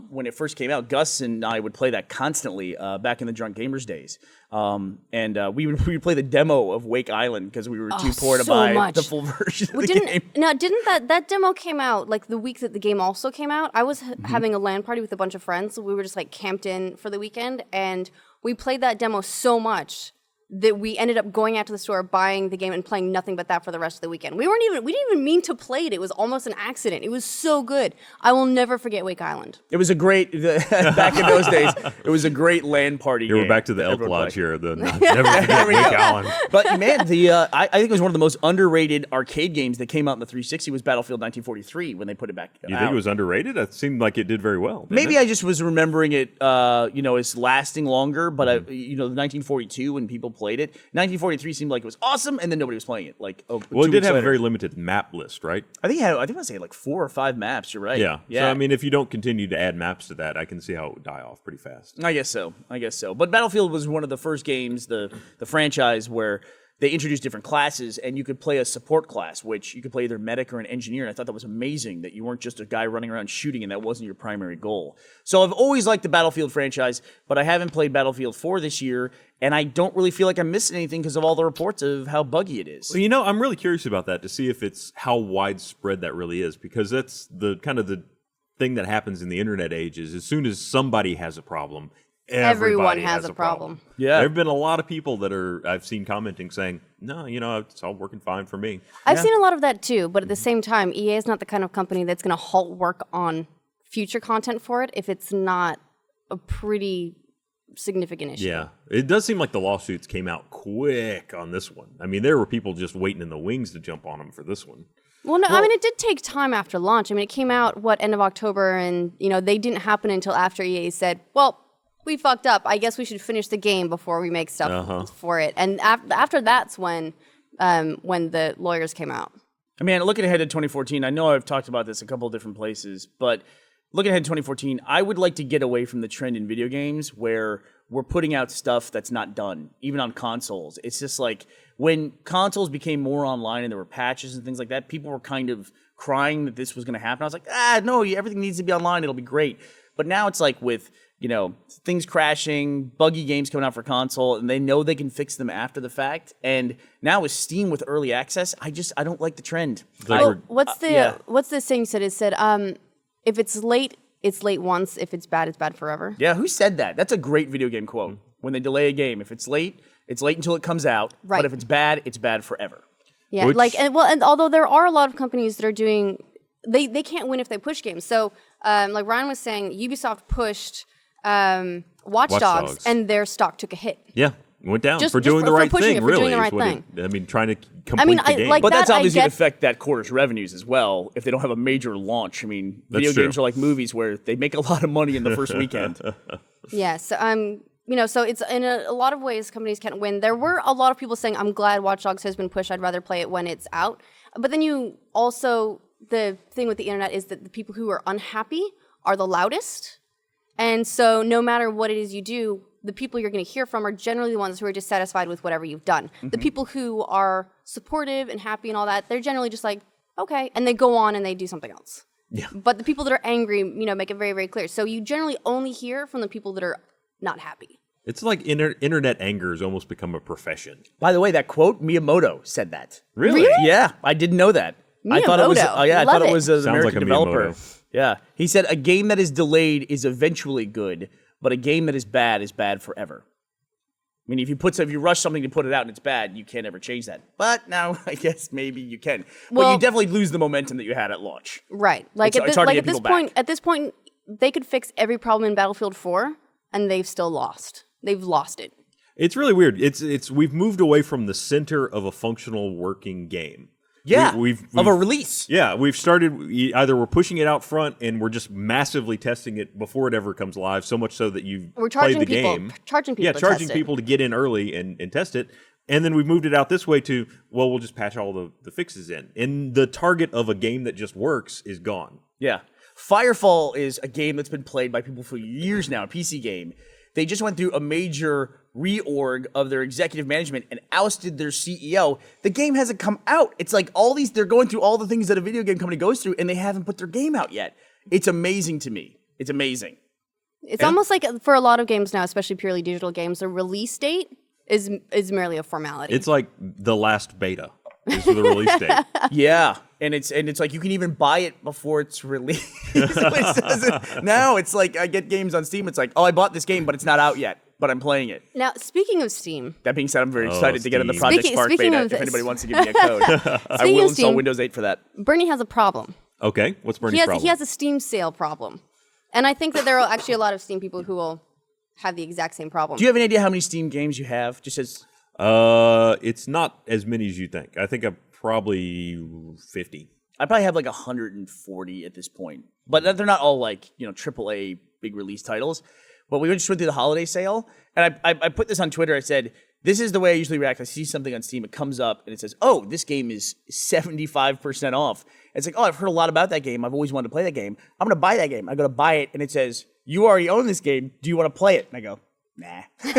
When it first came out, Gus and I would play that constantly back in the Drunk Gamers days. We would play the demo of Wake Island because we were too poor to buy the full version of the game. Now, didn't that demo came out like the week that the game also came out? I was having a LAN party with a bunch of friends, so we were just like camped in for the weekend, and we played that demo so much that we ended up going out to the store, buying the game, and playing nothing but that for the rest of the weekend. We didn't even mean to play it. It was almost an accident. It was so good. I will never forget Wake Island. It was a great, back in those days, it was a great LAN party game. We're back to the Elk Lodge here. Never forget Wake Island. But man, I think it was one of the most underrated arcade games that came out in the 360 was Battlefield 1943 when they put it back out. You think it was underrated? It seemed like it did very well. Maybe I just was remembering it, as lasting longer, but the 1942 when people played it. 1943 seemed like it was awesome, and then nobody was playing it. Well, it did have a very limited map list, right? I think I say like 4 or 5 maps. You're right. Yeah. So I mean, if you don't continue to add maps to that, I can see how it would die off pretty fast. I guess so. But Battlefield was one of the first games, the franchise where they introduced different classes, and you could play a support class, which you could play either medic or an engineer. And I thought that was amazing that you weren't just a guy running around shooting, and that wasn't your primary goal. So I've always liked the Battlefield franchise, but I haven't played Battlefield 4 this year, and I don't really feel like I'm missing anything because of all the reports of how buggy it is. Well, I'm really curious about that to see if it's how widespread that really is, because that's the kind of the thing that happens in the internet age is as soon as somebody has a problem, everyone has a problem. Yeah. There have been a lot of people that I've seen commenting saying, no, it's all working fine for me. I've seen a lot of that too, but at the same time, EA is not the kind of company that's going to halt work on future content for it if it's not a pretty significant issue. Yeah. It does seem like the lawsuits came out quick on this one. I mean, there were people just waiting in the wings to jump on them for this one. Well, no, I mean, it did take time after launch. I mean, it came out, end of October, and, they didn't happen until after EA said, well, we fucked up. I guess we should finish the game before we make stuff for it. And after that's when the lawyers came out. I mean, looking ahead to 2014, I know I've talked about this a couple of different places, but looking ahead to 2014, I would like to get away from the trend in video games where we're putting out stuff that's not done, even on consoles. It's just like when consoles became more online and there were patches and things like that, people were kind of crying that this was going to happen. I was like, no, everything needs to be online. It'll be great. But now it's like with things crashing, buggy games coming out for console, and they know they can fix them after the fact. And now with Steam with early access, I don't like the trend. What's the saying said? It said, if it's late once. If it's bad forever. Yeah, who said that? That's a great video game quote. When they delay a game, if it's late until it comes out. Right. But if it's bad forever. Yeah, and although there are a lot of companies that are doing, they can't win if they push games. So, like Ryan was saying, Ubisoft pushed Watch Dogs, and their stock took a hit. Yeah, went down for doing the right thing. Really, trying to complete the game. But that's obviously going to affect that quarter's revenues as well if they don't have a major launch. I mean, video games are like movies where they make a lot of money in the first weekend. Yeah, so so it's in a lot of ways companies can't win. There were a lot of people saying, "I'm glad Watch Dogs has been pushed. I'd rather play it when it's out." But then the thing with the internet is that the people who are unhappy are the loudest. And so no matter what it is you do, the people you're going to hear from are generally the ones who are dissatisfied with whatever you've done. Mm-hmm. The people who are supportive and happy and all that, they're generally just like, okay, and they go on and they do something else. Yeah. But the people that are angry, make it very, very clear. So you generally only hear from the people that are not happy. It's like internet anger has almost become a profession. By the way, that quote, Miyamoto said that. Really? Yeah, I didn't know that. Miyamoto. I thought it was an American like developer. Miyamoto. Yeah. He said a game that is delayed is eventually good, but a game that is bad forever. mean, if you rush something to put it out and it's bad, you can't ever change that. But now, I guess maybe you can. But you definitely lose the momentum that you had at launch. Right. Like it's hard to get people back. At this point, they could fix every problem in Battlefield 4, and they've still lost. They've lost it. It's really weird. We've moved away from the center of a functional working game. Yeah, we've of a release. Yeah, we've started, either we're pushing it out front and we're just massively testing it before it ever comes live, so much so that you've played the game. Charging people Yeah, to charging test it. people to get in early and test it. And then we've moved it out this way to, well, we'll just patch all the fixes in. And the target of a game that just works is gone. Yeah. Firefall is a game that's been played by people for years now, a PC game. They just went through a major reorg of their executive management and ousted their CEO. The game hasn't come out. It's like they're going through all the things that a video game company goes through, and they haven't put their game out yet. It's amazing to me. It's amazing. It's almost like for a lot of games now, especially purely digital games, the release date is merely a formality. It's like the last beta is for the release date. Yeah. And it's like you can even buy it before it's released. Now it's like I get games on Steam. It's like, I bought this game, but it's not out yet. But I'm playing it. Now, speaking of Steam. That being said, I'm very excited to get in the Steam. Project Spark beta. If anybody wants to give me a code, I will install Windows 8 for that. Bernie has a problem. Okay, what's Bernie's problem? He has a Steam sale problem. And I think that there are actually a lot of Steam people who will have the exact same problem. Do you have any idea how many Steam games you have? Just as it's not as many as you think. I think I'm probably 50. I probably have like 140 at this point, but they're not all like AAA big release titles. But we just went through the holiday sale, and I put this on Twitter. I said, "This is the way I usually react. I see something on Steam, it comes up, and it says, "Oh, this game is 75% off." It's like, "Oh, I've heard a lot about that game. I've always wanted to play that game. I'm going to buy that game." I go to buy it, and it says, "You already own this game. Do you want to play it?" And I go, nah. So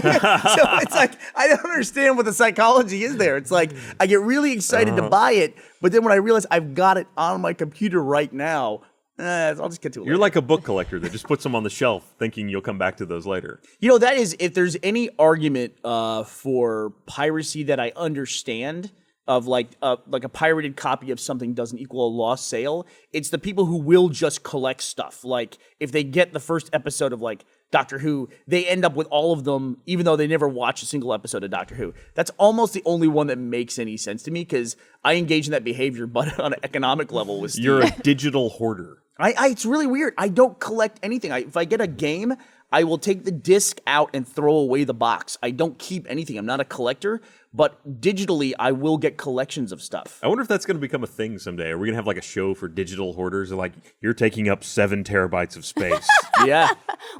it's like, I don't understand what the psychology is there. It's like, I get really excited to buy it, but then when I realize I've got it on my computer right now, I'll just get to it You're later. like a book collector that just puts them on the shelf thinking you'll come back to those later. That is, if there's any argument for piracy that I understand, of like a pirated copy of something doesn't equal a lost sale, it's the people who will just collect stuff. Like, if they get the first episode of like Doctor Who, they end up with all of them, even though they never watch a single episode of Doctor Who. That's almost the only one that makes any sense to me, because I engage in that behavior, but on an economic level with Steve. You're a digital hoarder. It's really weird. I don't collect anything. If I get a game, I will take the disc out and throw away the box. I don't keep anything. I'm not a collector, but digitally, I will get collections of stuff. I wonder if that's going to become a thing someday. Are we going to have like a show for digital hoarders? Like, you're taking up 7 terabytes of space. Yeah.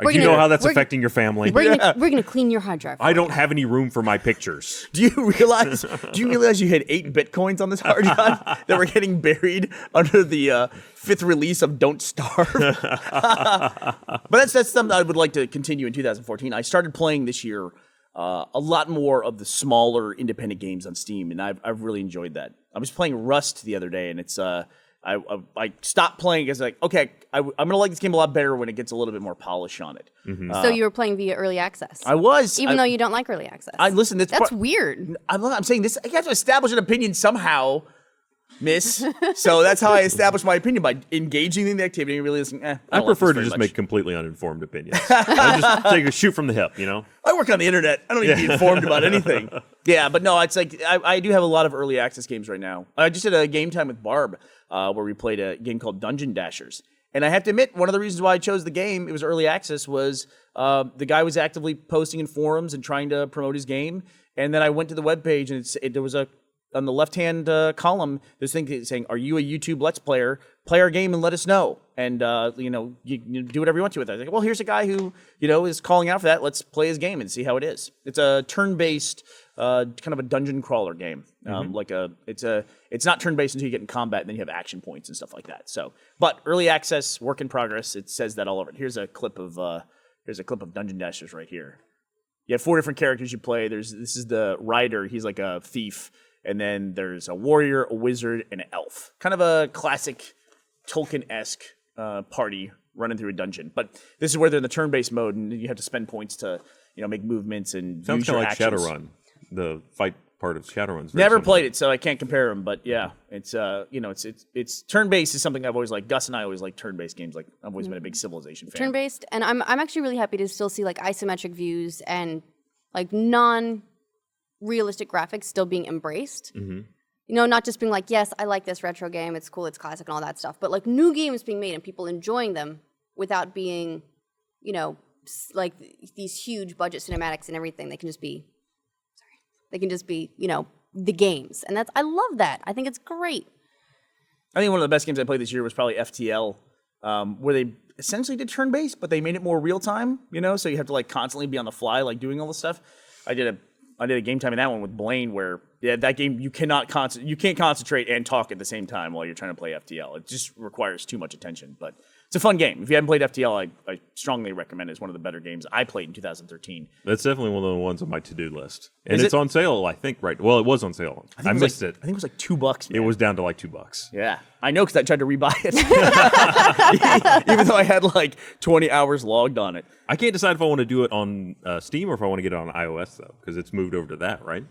Do you know how that's affecting your family? We're gonna clean your hard drive. I don't have any room for my pictures. Do you realize you had 8 bitcoins on this hard drive that were getting buried under the 5th release of Don't Starve? But that's something I would like to continue in 2014. I started playing this year a lot more of the smaller independent games on Steam, and I've really enjoyed that. I was playing Rust the other day, and it's I stopped playing because like, okay, I'm gonna like this game a lot better when it gets a little bit more polish on it. Mm-hmm. So you were playing via early access. I was, even though you don't like early access. Listen. That's weird. I'm saying this. I have to establish an opinion somehow, miss. So that's how I establish my opinion, by engaging in the activity and really listening. I prefer to just make completely uninformed opinions. I just take a shoot from the hip, I work on the internet. I don't need to be informed about anything. Yeah, but no, it's like I do have a lot of early access games right now. I just did a game time with Barb where we played a game called Dungeon Dashers. And I have to admit, one of the reasons why I chose the game, it was early access, was the guy was actively posting in forums and trying to promote his game. And then I went to the webpage, and there was on the left-hand column, there's a thing saying, "Are you a YouTube Let's Player? Play our game and let us know." And, you do whatever you want to with it. I was like, well, here's a guy who, is calling out for that. Let's play his game and see how it is. It's a turn-based, kind of a dungeon crawler game. It's not turn-based until you get in combat, and then you have action points and stuff like that. So, but early access, work in progress. It says that all over it. Here's a clip of Dungeon Dashers right here. You have 4 different characters you play. This is the rider. He's like a thief. And then there's a warrior, a wizard, and an elf. Kind of a classic Tolkien-esque party running through a dungeon. But this is where they're in the turn-based mode, and you have to spend points to, make movements and Sounds use your kind of like actions. Shadowrun, the fight part of Shadowrun's. Never played it, so I can't compare them. But yeah, it's it's turn-based is something I've always liked. Gus and I always like turn-based games. Like, I've always been a big Civilization fan. Turn-based, and I'm actually really happy to still see like isometric views and like non-realistic graphics still being embraced. You know, not just being like, yes, I like this retro game, it's cool, it's classic and all that stuff, but like new games being made and people enjoying them without being, you know, like these huge budget cinematics and everything. They can just be, you know, the games. And I love that. I think it's great. I think one of the best games I played this year was probably FTL, where they essentially did turn-based, but they made it more real-time, you know, so you have to like constantly be on the fly, like doing all this stuff. I did a game time in that one with Blaine where, yeah, that game you can't concentrate and talk at the same time while you're trying to play FTL. It just requires too much attention, but it's a fun game. If you haven't played FTL, I strongly recommend it. It's one of the better games I played in 2013. That's definitely one of the ones on my to-do list. And Is it's it? on sale, I think, right? Well, it was on sale. I missed it. I think it was like $2, man. It was down to like $2. Yeah. I know because I tried to rebuy it. Even though I had like 20 hours logged on it. I can't decide if I want to do it on Steam or if I want to get it on iOS, though, because it's moved over to that, right?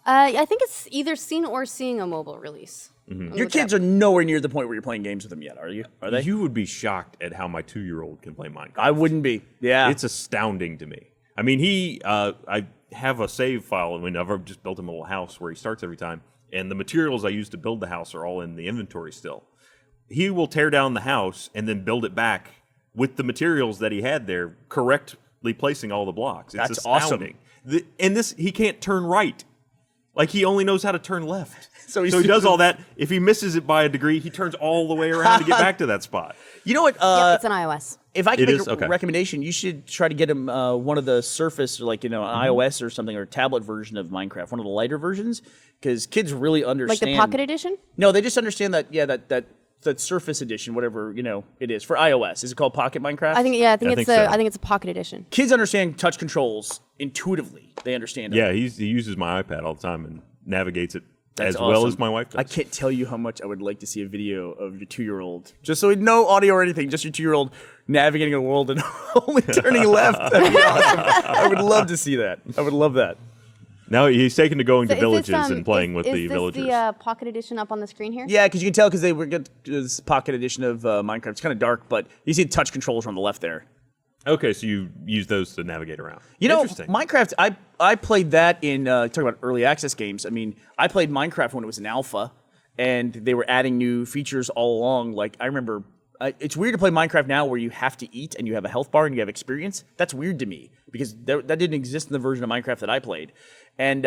I think it's either seen or seeing a mobile release. Your kids are nowhere near the point where you're playing games with them yet, are you? Are they? You would be shocked at how my 2-year-old can play Minecraft. I wouldn't be. Yeah. It's astounding to me. I mean, I have a save file. I mean, I've just built him a little house where he starts every time, and the materials I use to build the house are all in the inventory still. He will tear down the house and then build it back with the materials that he had there, correctly placing all the blocks. It's That's astounding. awesome. And he can't turn right. Like, he only knows how to turn left. So he does all that. If he misses it by a degree, he turns all the way around to get back to that spot. You know what? Yep, it's an iOS. If I can It make is? a Okay. recommendation, you should try to get him one of the Surface or like, you know, an iOS or something or a tablet version of Minecraft, one of the lighter versions, because kids really Like understand. the Pocket Edition? No, they just understand that. Yeah, that Surface Edition, whatever you know it is for iOS. Is it called Pocket Minecraft? I think so. I think it's a Pocket Edition. Kids understand touch controls intuitively. They understand. Yeah, he uses my iPad all the time and navigates it That's as well awesome. as my wife does. I can't tell you how much I would like to see a video of your 2-year-old, just so no audio or anything, just your 2-year-old navigating a world and only turning left. That'd be awesome. I would love to see that. I would love that. Now he's taken to going to So villages is this, and playing with the villagers. Is the Pocket Edition up on the screen here? Yeah, because you can tell because they were good. This Pocket Edition of Minecraft. It's kind of dark, but you see the touch controls on the left there. Okay, so you use those to navigate around. You know, Interesting. Minecraft. I played that in talking about early access games. I mean, I played Minecraft when it was an alpha, and they were adding new features all along. Like I remember, it's weird to play Minecraft now where you have to eat and you have a health bar and you have experience. That's weird to me because that didn't exist in the version of Minecraft that I played, and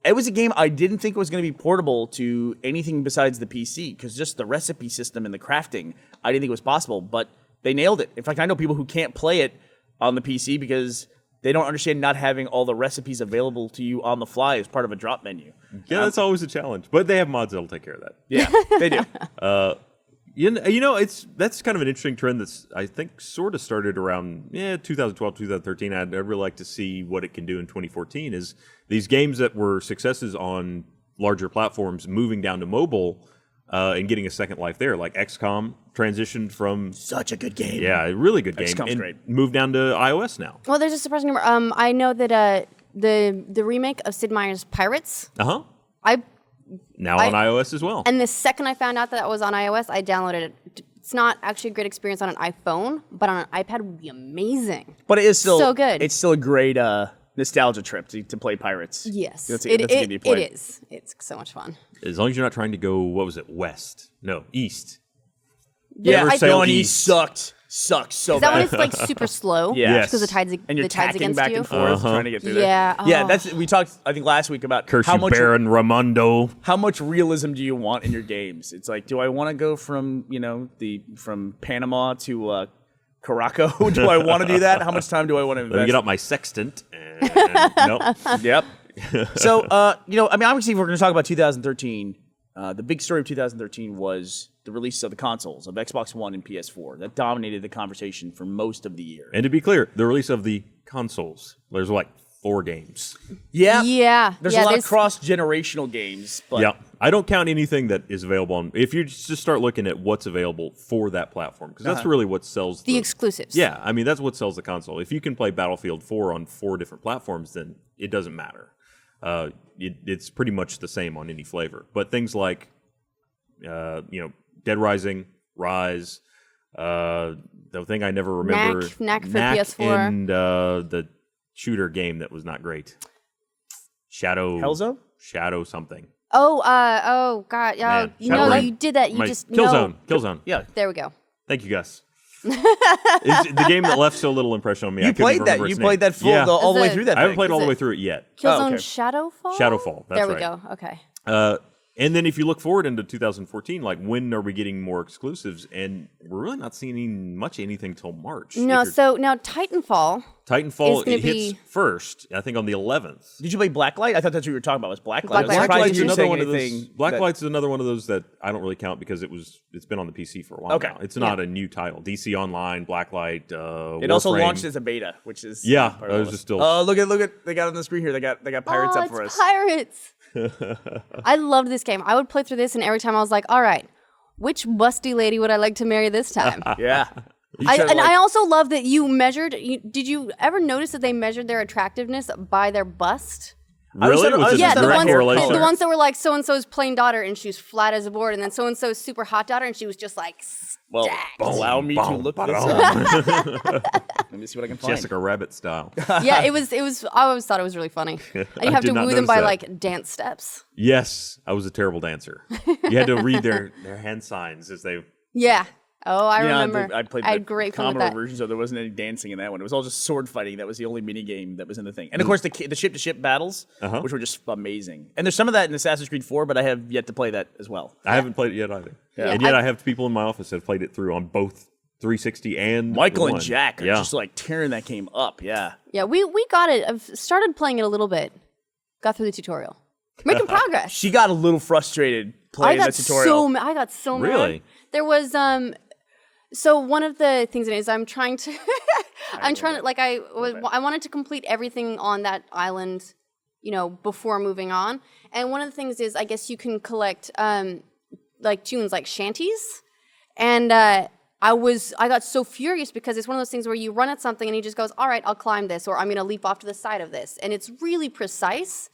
it was a game I didn't think was going to be portable to anything besides the PC because just the recipe system and the crafting, I didn't think was possible, but they nailed it. In fact, I know people who can't play it on the PC because they don't understand not having all the recipes available to you on the fly as part of a drop menu. Yeah, that's always a challenge. But they have mods that'll take care of that. Yeah, they do. That's kind of an interesting trend that's, I think, sort of started around 2012, 2013. I'd really like to see what it can do in 2014 is these games that were successes on larger platforms moving down to mobile and getting a second life there. Like XCOM transitioned from... Such a good game. Yeah, a really good game. XCOM's and great. moved down to iOS now. Well, there's a surprising number. I know that the remake of Sid Meier's Pirates. Uh-huh. On iOS as well. And the second I found out that was on iOS, I downloaded it. It's not actually a great experience on an iPhone, but on an iPad would be amazing. But it is still... So good. It's still a great nostalgia trip to play Pirates. Yes, That's a it game you play. is. It's so much fun. As long as you're not trying to go, what was it, west? No, east. Yeah, Never sailed going east. Sucked so Is that when bad. it's like super slow? Yeah. Yes. Because the tides And you're the tides tacking against back you. and forth trying to get through Yeah, there. Yeah, oh. we talked, I think, last week about Curse how you, much Baron Ramondo. how much realism do you want in your games? It's like, do I want to go from from Panama to Caraco? Do I want to do that? How much time do I want to invest? Let me get out my sextant. And, nope. Yep. So, obviously, if we're going to talk about 2013, the big story of 2013 was the release of the consoles of Xbox One and PS4. That dominated the conversation for most of the year. And to be clear, the release of the consoles. There's like 4 games. Yeah. Yeah. There's yeah, a lot of cross-generational games. But Yeah. I don't count anything that is available on... If you just start looking at what's available for that platform, because that's really what sells the exclusives. Yeah, I mean, that's what sells the console. If you can play Battlefield 4 on 4 different platforms, then it doesn't matter. It's pretty much the same on any flavor. But things like, Dead Rising, Rise, the thing I never remember... Knack for PS4. And the shooter game that was not great. Hellzone? Shadow something. Oh God! Man, No, Shadowrun. you did that. You Killzone. Killzone. Yeah. There we go. Thank you, Gus. It's the game that left so little impression on me. You played that. You played that full all the way through that. I haven't thing. played all the Is way it- through it yet. Killzone okay. Shadowfall. Shadowfall. That's there we right. go. Okay. And then if you look forward into 2014, like when are we getting more exclusives? And we're really not seeing much anything till March. No, If you're- so now Titanfall. Titanfall it's gonna it hits be- first. I think on the 11th. Did you play Blacklight? I thought that's what you were talking about. Was Blacklight? Blacklight. I was surprised Blacklight's you didn't another say one of those. anything that- Blacklight's another one of those that I don't really count because it's been on the PC for a while Okay. now. It's not a new title. DC Online, Blacklight. It also Warframe. launched as a beta, which is Yeah, part of I was this. just still- Oh, look at they got on the screen here. They got pirates up it's for us. Pirates. I loved this game. I would play through this, and every time I was like, "All right, which busty lady would I like to marry this time?" Yeah. You I, said, and like- I also love that you measured. Did you ever notice that they measured their attractiveness by their bust? Really? I was Was it Yeah, a the direct ones, correlation? the ones that were like so and so's plain daughter and she was flat as a board, and then so and so's super hot daughter and she was just like Well, stacked. allow me to Boom, look this ba-dum. up. Let me see what I can find. Jessica Rabbit style. Yeah, it was. I always thought it was really funny. And you I have did to not woo them notice by that. like dance steps. Yes, I was a terrible dancer. You had to read their hand signs as they. Yeah. Oh, I Yeah, remember. I played had the great fun with Commodore that. version, so there wasn't any dancing in that one. It was all just sword fighting. That was the only mini game that was in the thing. And of course, the ship-to-ship battles, which were just amazing. And there's some of that in Assassin's Creed 4, but I have yet to play that as well. I haven't played it yet either. Yeah. And yet I have people in my office that have played it through on both 360 and Michael one. and Jack are Yeah. just like tearing that game up. Yeah. Yeah, we got it. I've started playing it a little bit. Got through the tutorial. Making progress. She got a little frustrated playing the tutorial. I got so mad. Really? There was so one of the things in it is I'm trying to I wanted to complete everything on that island, before moving on. And one of the things is I guess you can collect like tunes like shanties. And I got so furious because it's one of those things where you run at something and he just goes, "All right, I'll climb this," or "I'm going to leap off to the side of this." And it's really precise,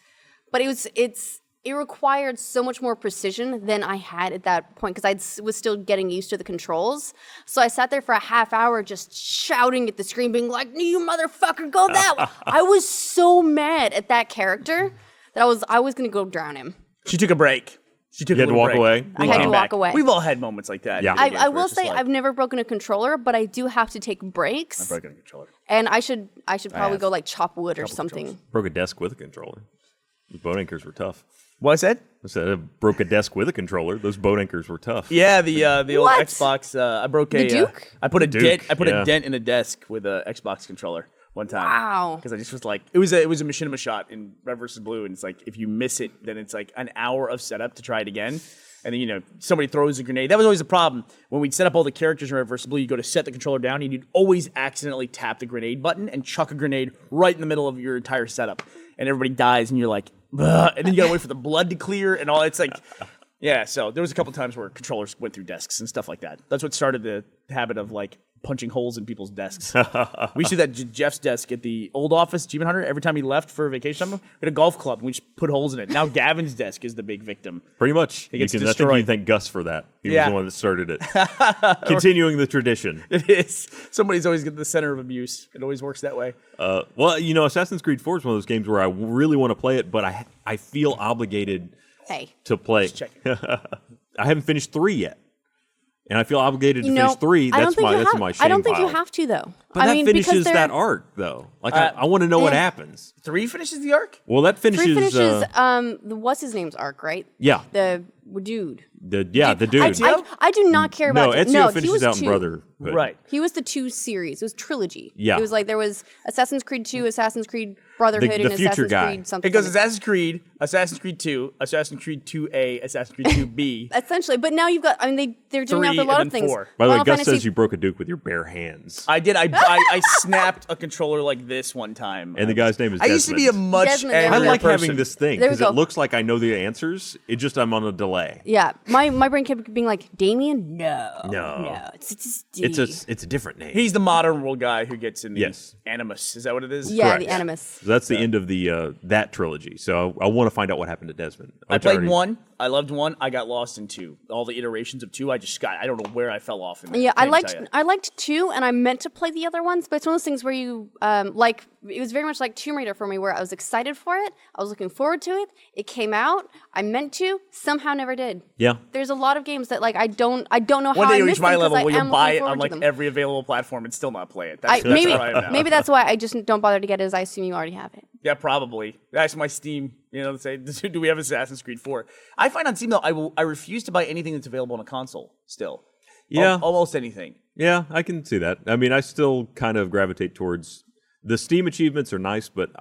but it required so much more precision than I had at that point because I was still getting used to the controls. So I sat there for a half hour just shouting at the screen, being like, "You motherfucker, go that way!" I was so mad at that character that I was going to go drown him. She took a break. She took You a had to little walk break. away? And I had to came walk back. away. We've all had moments like that. Yeah. in video games I where will it's just say like, I've never broken a controller, but I do have to take breaks. I've broken a controller. And I should probably have. go like chop wood or something. Broke a desk with a controller. Those boat anchors were tough. What's that? I said I broke a desk with a controller. Those boat anchors were tough. Yeah, the old What? Xbox. I broke The Duke? I put a Duke, dent. I put yeah. a dent in a desk with a Xbox controller one time. Wow. Because I just was like, it was a machinima shot in Red vs. Blue, and it's like if you miss it, then it's like an hour of setup to try it again. And then somebody throws a grenade. That was always a problem when we'd set up all the characters in Red vs. Blue. You go to set the controller down, and you'd always accidentally tap the grenade button and chuck a grenade right in the middle of your entire setup, and everybody dies, and you're like, "Ugh," and then you gotta wait for the blood to clear and all. It's like, yeah. So there was a couple times where controllers went through desks and stuff like that. That's what started the habit of like punching holes in people's desks. We used to do that at Jeff's desk at the old office, Achievement Hunter. Every time he left for vacation, we had a golf club and we just put holes in it. Now Gavin's desk is the big victim. Pretty much. It gets I think you destroyed. can thank Gus for that. He Yeah. was the one that started it. Continuing the tradition. It is. Somebody's always at the center of abuse. It always works that way. Well, Assassin's Creed 4 is one of those games where I really want to play it, but I feel obligated Hey. to play. Check. I haven't finished 3 yet. And I feel obligated to You finish know, 3. I don't That's think you that's have, my shame I don't think you pile. have to though. But I that mean, because finishes they're- that arc, though. Like, I want to know what happens. 3 finishes the arc? Well, that finishes... 3 finishes the what's his name's arc, right? yeah. The dude. The dude. I do not care about no, Ezio no, he finishes was out in 2. Brotherhood. Right. He was the 2 series. It was trilogy. Yeah. It was like there was Assassin's Creed 2, Assassin's Creed Brotherhood, The and future Assassin's guy. Creed something. It goes something. Assassin's Creed 2, Assassin's Creed 2A, Assassin's Creed 2B. Essentially, but now you've got. I mean, they're doing that 3 with a lot and of then things. 4. By the way, Final Gus Fantasy says you broke a Duke with your bare hands. I did. I snapped a controller like this one time. And the guy's name is I used to be a Desmond. much Desmond, I angrier like person. having this thing There we because it go. looks like I know the answers. It just I'm on a delay. Yeah, my brain kept being like, Damien, no, No. it's It's a different name. He's the modern world guy who gets in the Yes. Animus. Is that what it is? yeah, correct. the Animus. So that's the end of the that trilogy. So I want to find out what happened to Desmond. I which played already- 1. I loved 1. I got lost in 2. All the iterations of 2, I don't know where I fell off in that. Yeah, I liked 2, and I meant to play the other ones, but it's one of those things where you it was very much like Tomb Raider for me, where I was excited for it, I was looking forward to it. It came out, I meant to, somehow never did. Yeah. There's a lot of games that I don't know how One day I you'll missed reach my them 'cause level I where you'll am buy looking it on forward to like them. every available platform and still not play it. That's where I am now. Maybe that's why I just don't bother to get it, as I assume you already have it. Yeah, probably. That's my Steam. Say, do we have Assassin's Creed 4? I find on Steam though, I refuse to buy anything that's available on a console. Still, Yeah. Almost anything. Yeah, I can see that. I mean, I still kind of gravitate towards the Steam achievements are nice, but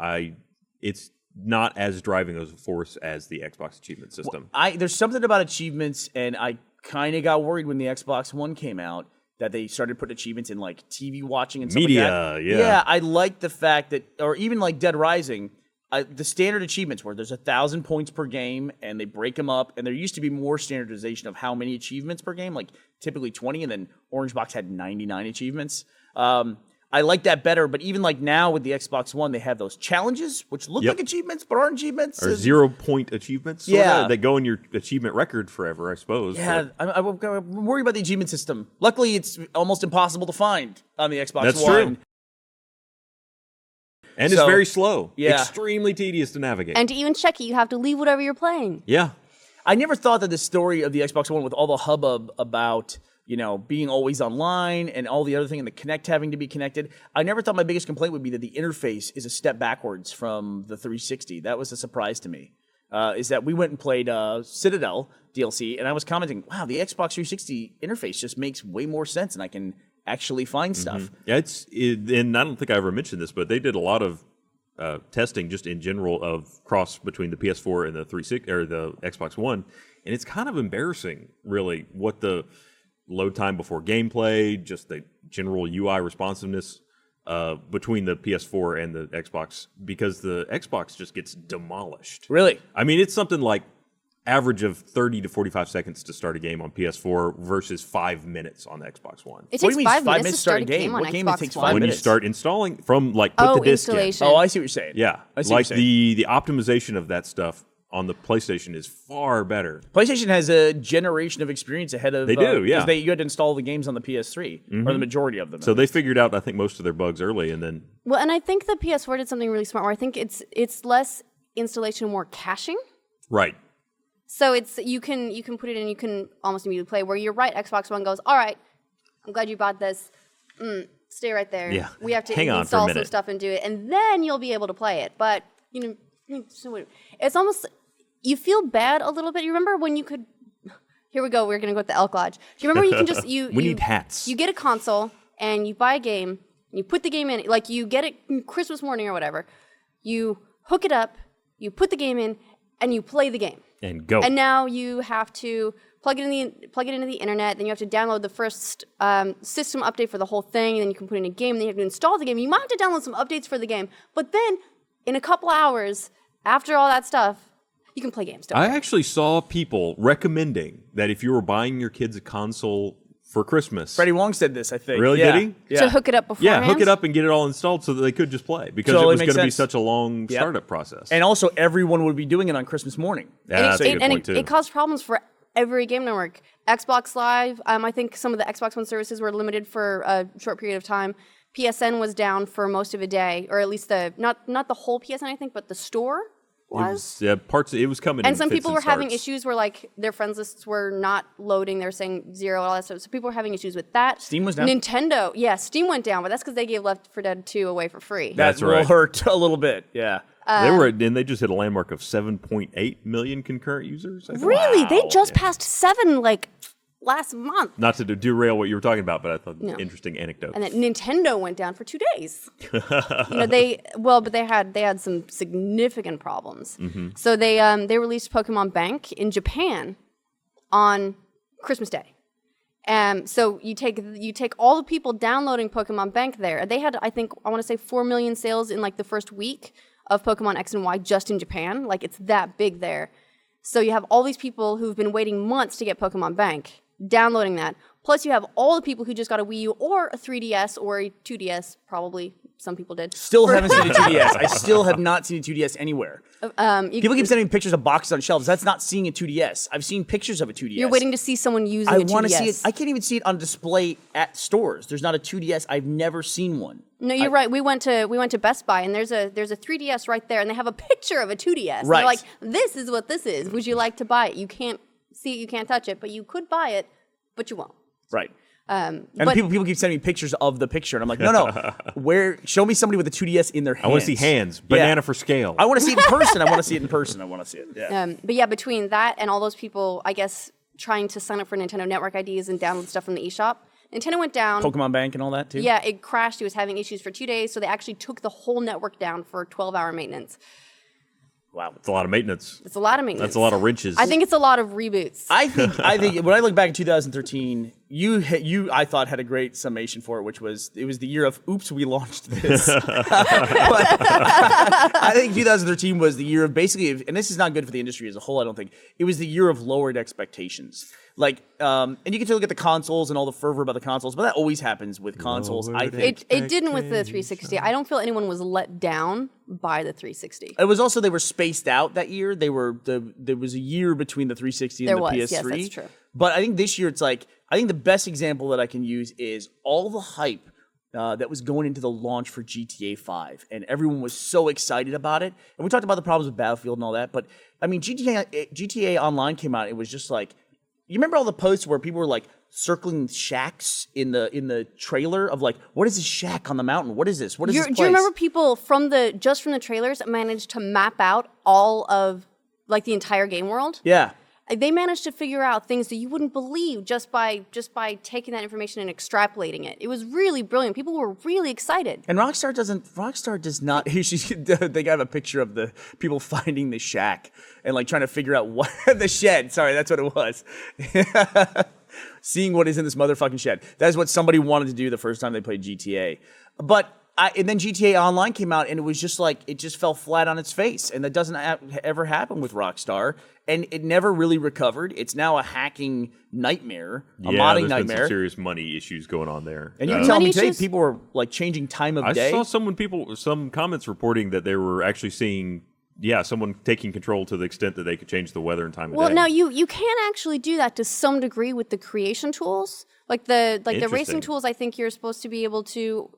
it's not as driving as a force as the Xbox achievement system. There's something about achievements, and I kind of got worried when the Xbox One came out that they started putting achievements in like TV watching and stuff Media, like that. yeah. Yeah, I like the fact that, or even like Dead Rising, the standard achievements where there's 1,000 points per game and they break them up, and there used to be more standardization of how many achievements per game, like typically 20, and then Orange Box had 99 achievements. I like that better, but even like now with the Xbox One, they have those challenges, which look like achievements, but aren't achievements. Or 0-point achievements, Yeah. that go in your achievement record forever, I suppose. Yeah, I'm worried about the achievement system. Luckily, it's almost impossible to find on the Xbox That's One. true. And it's very slow. Yeah. Extremely tedious to navigate. And to even check it, you have to leave whatever you're playing. Yeah. I never thought that the story of the Xbox One, with all the hubbub about being always online and all the other thing, and the Kinect having to be connected, I never thought my biggest complaint would be that the interface is a step backwards from the 360. That was a surprise to me. Is that we went and played Citadel DLC, and I was commenting, wow, the Xbox 360 interface just makes way more sense, and I can actually find stuff. Yeah, and I don't think I ever mentioned this, but they did a lot of testing just in general of cross between the PS4 and the 360 or the Xbox One, and it's kind of embarrassing, really, what the load time before gameplay, just the general UI responsiveness between the PS4 and the Xbox, because the Xbox just gets demolished. Really? I mean, it's something like average of 30 to 45 seconds to start a game on PS4 versus 5 minutes on the Xbox One. It What do takes you mean 5 5 minutes minutes to start a game? game on What game Xbox takes 5 One. When you minutes? start installing from put the disc in. installation. Oh, I see what you're saying. Yeah, I see what like you're saying. the optimization of that stuff on the PlayStation is far better. PlayStation has a generation of experience ahead of... They do, yeah. 'cause you had to install the games on the PS3, or the majority of them. So they figured out, I think, most of their bugs early, and then Well, and I think the PS4 did something really smart where I think it's less installation, more caching. right. So you can put it in, you can almost immediately play. Where you're right, Xbox One goes, all right, I'm glad you bought this. Stay right there. Yeah. We have to Hang on for a install some minute. stuff and do it, and then you'll be able to play it. But it's almost, you feel bad a little bit. You remember when you could? Here we go. We're gonna go with the Elk Lodge. Do you remember you can just We need hats. You get a console and you buy a game. You put the game in, like you get it Christmas morning or whatever. You hook it up. You put the game in, and you play the game. And go. And now you have to plug it into the internet. Then you have to download the first system update for the whole thing. And then you can put in a game. And then you have to install the game. You might have to download some updates for the game. But then, in a couple hours after all that stuff, you can play games. I actually saw people recommending that if you were buying your kids a console for Christmas, Freddie Wong said this, I think. Really? Yeah. Did he? Yeah. to hook it up beforehand. hook it up and get it all installed so that they could just play, because Totally it was makes going to be sense. such a long startup process. And also, everyone would be doing it on Christmas morning. Yeah, that's a good and point too. it caused problems for every game network. Xbox Live, I think some of the Xbox One services were limited for a short period of time. PSN was down for most of a day, or at least not the whole PSN, I think, but the store was. It was coming. And in some fits people and were having starts. issues where like their friends lists were not loading. They were saying 0, all that stuff. So people were having issues with that. Steam was down? Nintendo, Steam went down, but that's because they gave Left 4 Dead 2 away for free. That's That will right. hurt a little bit, yeah. They just hit a landmark of 7.8 million concurrent users. I think. Really? They Wow. just passed 7 like last month. Not to derail what you were talking about, but I thought it was an interesting anecdote. And then Nintendo went down for 2 days. But they had some significant problems. Mm-hmm. So they released Pokemon Bank in Japan on Christmas Day. So you take all the people downloading Pokemon Bank there. They had, I want to say 4 million sales in like the first week of Pokemon X and Y just in Japan. Like it's that big there. So you have all these people who've been waiting months to get Pokemon Bank downloading that. Plus you have all the people who just got a Wii U or a 3DS or a 2DS, probably some people did. Still haven't seen a 2DS. I still have not seen a 2DS anywhere. People keep sending me pictures of boxes on shelves. That's not seeing a 2DS. I've seen pictures of a 2DS. You're waiting to see someone using a 2DS. I want to see it. I can't even see it on display at stores. There's not a 2DS. I've never seen one. No, you're right. We went to Best Buy, and there's a 3DS right there, and they have a picture of a 2DS. Right. They're like, this is what this is. Would you like to buy it? You can't see it, you can't touch it, but you could buy it, but you won't. Right. And people keep sending me pictures of the picture, and I'm like, no. Show me somebody with a 2DS in their hands. I want to see hands. Banana for scale. I want to see it in person. I want to see it. Yeah. But yeah, between that and all those people, I guess, trying to sign up for Nintendo Network IDs and download stuff from the eShop, Nintendo went down. Pokemon Bank and all that, too? Yeah, it crashed. It was having issues for 2 days, so they actually took the whole network down for 12-hour maintenance. Wow. It's a lot of maintenance. It's a lot of maintenance. That's a lot of wrenches. I think it's a lot of reboots. I think when I look back at 2013, you I thought had a great summation for it, which was it was the year of oops, we launched this. But I think 2013 was the year of basically, and this is not good for the industry as a whole, I don't think. It was the year of lowered expectations. Like, and you can look at the consoles and all the fervor about the consoles, but that always happens with consoles, I think. It didn't with the 360. I don't feel anyone was let down by the 360. It was also, they were spaced out that year. There was a year between the 360 and the PS3. Yes, that's true. But I think this year it's like, I think the best example that I can use is all the hype that was going into the launch for GTA 5. And everyone was so excited about it. And we talked about the problems with Battlefield and all that. But I mean, GTA Online came out. It was just like, you remember all the posts where people were like circling shacks in the trailer of like, what is this shack on the mountain? What is this? What is this place? Do you remember people from the trailers managed to map out all of like the entire game world? Yeah. They managed to figure out things that you wouldn't believe just by taking that information and extrapolating it. It was really brilliant. People were really excited. And Rockstar does not. They have a picture of the people finding the shack and like trying to figure out what the shed. Sorry, that's what it was. Seeing what is in this motherfucking shed. That's what somebody wanted to do the first time they played GTA. And then GTA Online came out, and it was just like, it just fell flat on its face. And that doesn't ever happen with Rockstar. And it never really recovered. It's now a hacking nightmare, a modding nightmare. Been some serious money issues going on there. And you were telling me today people were like changing time of day. I saw some comments reporting that they were actually seeing, someone taking control to the extent that they could change the weather and time of day. Well, now you can actually do that to some degree with the creation tools. Like the racing tools, I think you're supposed to be able to,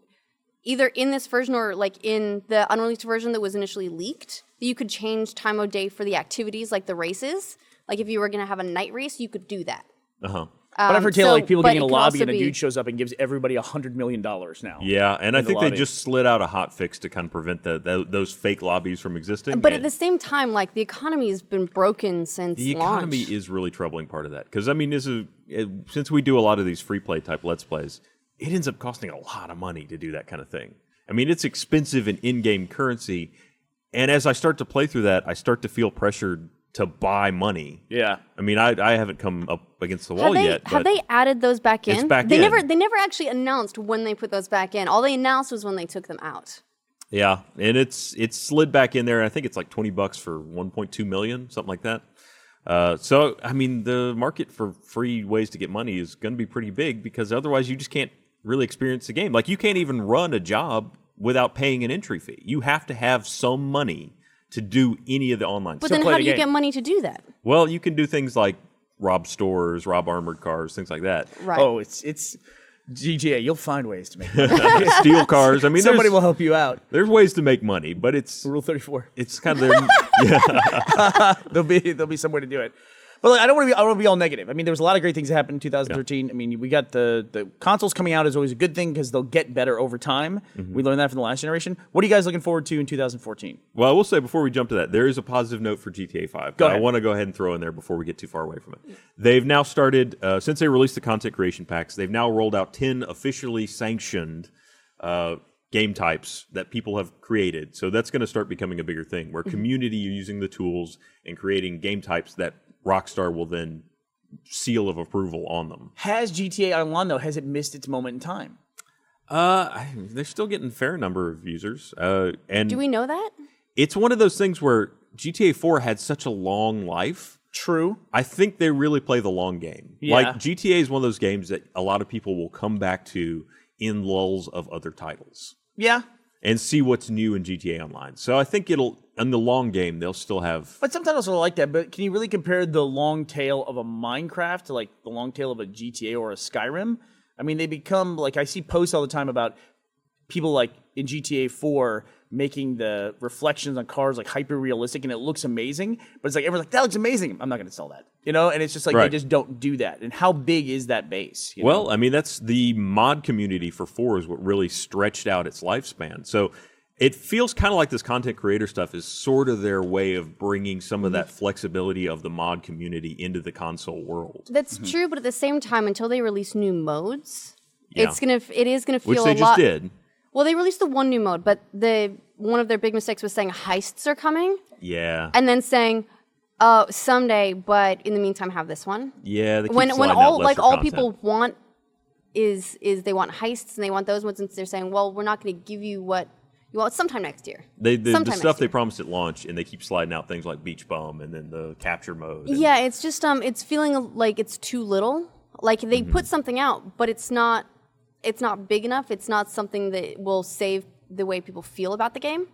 either in this version or like in the unreleased version that was initially leaked, you could change time of day for the activities like the races. Like if you were going to have a night race, you could do that. Uh-huh. But I've heard people getting in a lobby and a dude shows up and gives everybody $100 million now. Yeah, and I think they just slid out a hot fix to kind of prevent those fake lobbies from existing. But at the same time, like the economy has been broken since the launch. Economy is really troubling part of that. Because I mean, since we do a lot of these free play type Let's Plays, it ends up costing a lot of money to do that kind of thing. I mean, it's expensive in-game currency. And as I start to play through that, I start to feel pressured to buy money. Yeah. I mean, I haven't come up against the wall yet. Have they added those back in? It's back in. in. They never actually announced when they put those back in. All they announced was when they took them out. Yeah, and it's slid back in there. I think it's like $20 for 1.2 million, something like that. So, I mean, the market for free ways to get money is going to be pretty big because otherwise you just can't really experience the game. Like, you can't even run a job without paying an entry fee. You have to have some money to do any of the online stuff. But then how do you get money to do that? Well, you can do things like rob stores, rob armored cars, things like that. Right. Oh, it's GTA. You'll find ways to make money. Steal cars. I mean, somebody will help you out. There's ways to make money, but it's Rule 34. It's kind of there'll be some way to do it. But like, I don't want to be all negative. I mean, there was a lot of great things that happened in 2013. Yeah. I mean, we got the consoles coming out is always a good thing because they'll get better over time. Mm-hmm. We learned that from the last generation. What are you guys looking forward to in 2014? Well, I will say before we jump to that, there is a positive note for GTA 5. Go ahead. I want to go ahead and throw in there before we get too far away from it. They've now started, since they released the content creation packs, they've now rolled out 10 officially sanctioned game types that people have created. So that's going to start becoming a bigger thing, where community using the tools and creating game types that Rockstar will then seal of approval on them. Has GTA Online, though, has it missed its moment in time? They're still getting a fair number of users. And do we know that? It's one of those things where GTA 4 had such a long life. True. I think they really play the long game. Yeah. Like, GTA is one of those games that a lot of people will come back to in lulls of other titles. Yeah. and see what's new in GTA Online. So I think it'll, in the long game, they'll still have. But some titles are like that. But can you really compare the long tail of a Minecraft to like the long tail of a GTA or a Skyrim? I mean, they become like, I see posts all the time about people like in GTA 4 making the reflections on cars like hyper realistic, and it looks amazing. But it's like everyone's like, that looks amazing. I'm not going to sell that, you know. And it's just like they just don't do that. And how big is that base? You know? I mean, that's the mod community for 4 is what really stretched out its lifespan. So it feels kind of like this content creator stuff is sort of their way of bringing some of that flexibility of the mod community into the console world. That's true, but at the same time, until they release new modes, it is gonna feel which they a just lot. did. Well, they released the one new mode, but one of their big mistakes was saying heists are coming. Yeah. And then saying, someday, but in the meantime, have this one. Yeah. They keep When sliding out all lesser all content. people want is they want heists and they want those ones, and they're saying, well, we're not going to give you what you want sometime next year. The stuff they promised at launch, and they keep sliding out things like Beach Bum and then the capture mode. Yeah, it's just it's feeling like it's too little. Like they put something out, but it's not big enough. It's not something that will save the way people feel about the game.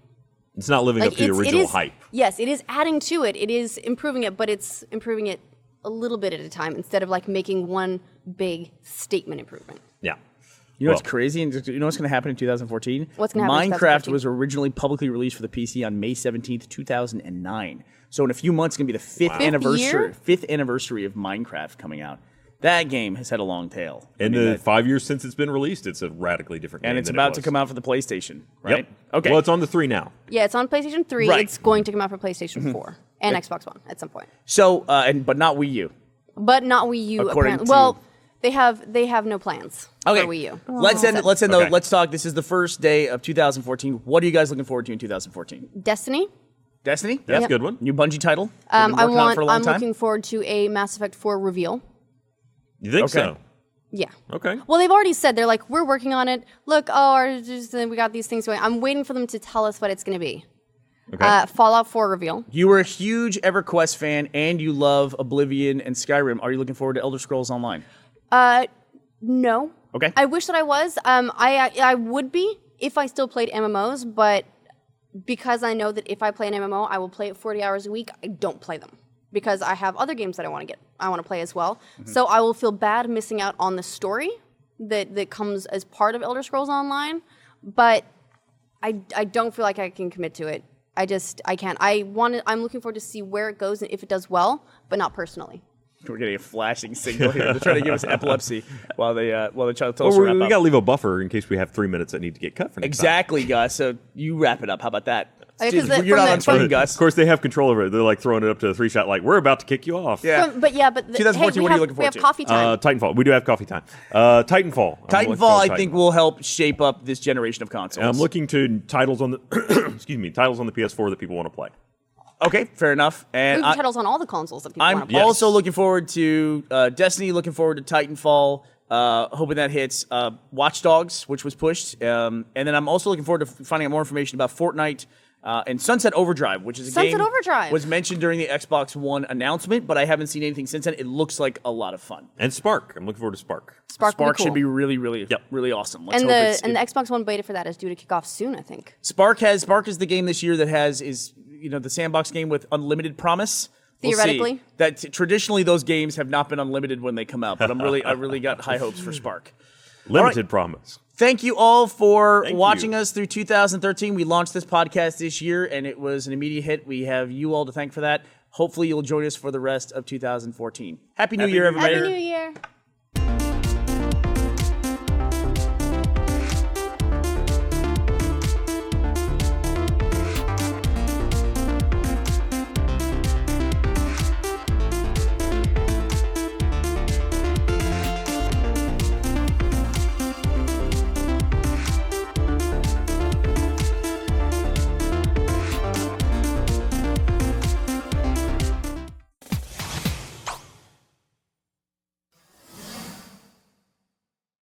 It's not living up to the original hype. Yes, it is adding to it. It is improving it, but it's improving it a little bit at a time instead of like making one big statement improvement. Yeah. You know what's crazy? And you know what's going to happen in 2014? What's going to happen in Minecraft 2014? was originally publicly released for the PC on May 17th, 2009. So in a few months, it's going to be the fifth anniversary of Minecraft coming out. That game has had a long tail. In the 5 years since it's been released, it's a radically different game. And it's than about it to was. come out for the PlayStation, right? Yep. Okay. Well, it's on the 3 now. Yeah, it's on PlayStation 3. Right. It's going to come out for PlayStation 4 and Xbox One at some point. So, but not Wii U. But not Wii U. According Apparently. to- Well, they have no plans Okay. for Wii U. Let's talk. This is the first day of 2014. What are you guys looking forward to in 2014? Destiny. Destiny? That's a good one. New Bungie title? They've been working on it for a long I'm time? looking forward to a Mass Effect 4 reveal. You think Okay. so? Yeah. Okay. Well, they've already said they're like, we're working on it. Look, we got these things going. I'm waiting for them to tell us what it's going to be. Okay. Fallout 4 reveal. You were a huge EverQuest fan, and you love Oblivion and Skyrim. Are you looking forward to Elder Scrolls Online? No. Okay. I wish that I was. I would be if I still played MMOs, but because I know that if I play an MMO, I will play it 40 hours a week. I don't play them because I have other games that I want to play as well. So I will feel bad missing out on the story that comes as part of Elder Scrolls Online, but I don't feel like I can commit to it. I can't. I'm looking forward to see where it goes and if it does well, but not personally. We're getting a flashing signal here. They're trying to give us epilepsy while they try to tell us Well, to wrap we up. got to leave a buffer in case we have 3 minutes that need to get cut for next time. Exactly, Gus. So you wrap it up. How about that? Okay, 'cause You're not on screen, Of Gus. course, they have control over it. They're like throwing it up to a 3-shot, like, we're about to kick you off. Yeah. But 2014, hey, what are you looking we have forward to? coffee time. Titanfall. We do have coffee time. Titanfall. Titanfall, I think, will help shape up this generation of consoles. I'm looking to titles on the titles on the PS4 that people want to play. Okay, fair enough. And we have titles on all the consoles that people want I'm to play. also looking forward to Destiny, looking forward to Titanfall, hoping that hits Watch Dogs, which was pushed. And then I'm also looking forward to finding out more information about Fortnite and Sunset Overdrive, which is a Sunset game Overdrive. was mentioned during the Xbox One announcement, but I haven't seen anything since then. It looks like a lot of fun. And Spark. I'm looking forward to Spark. Spark would be cool. should be really, really, really awesome. Let's and hope the the Xbox One beta for that is due to kick off soon, I think. Spark is the game this year that is the sandbox game with unlimited promise. We'll see. Theoretically. That traditionally those games have not been unlimited when they come out, but I really got high hopes for Spark. Limited promise. Thank you all for Thank watching you. us through 2013. We launched this podcast this year, and it was an immediate hit. We have you all to thank for that. Hopefully, you'll join us for the rest of 2014. Happy New Year, everybody. Happy New Year.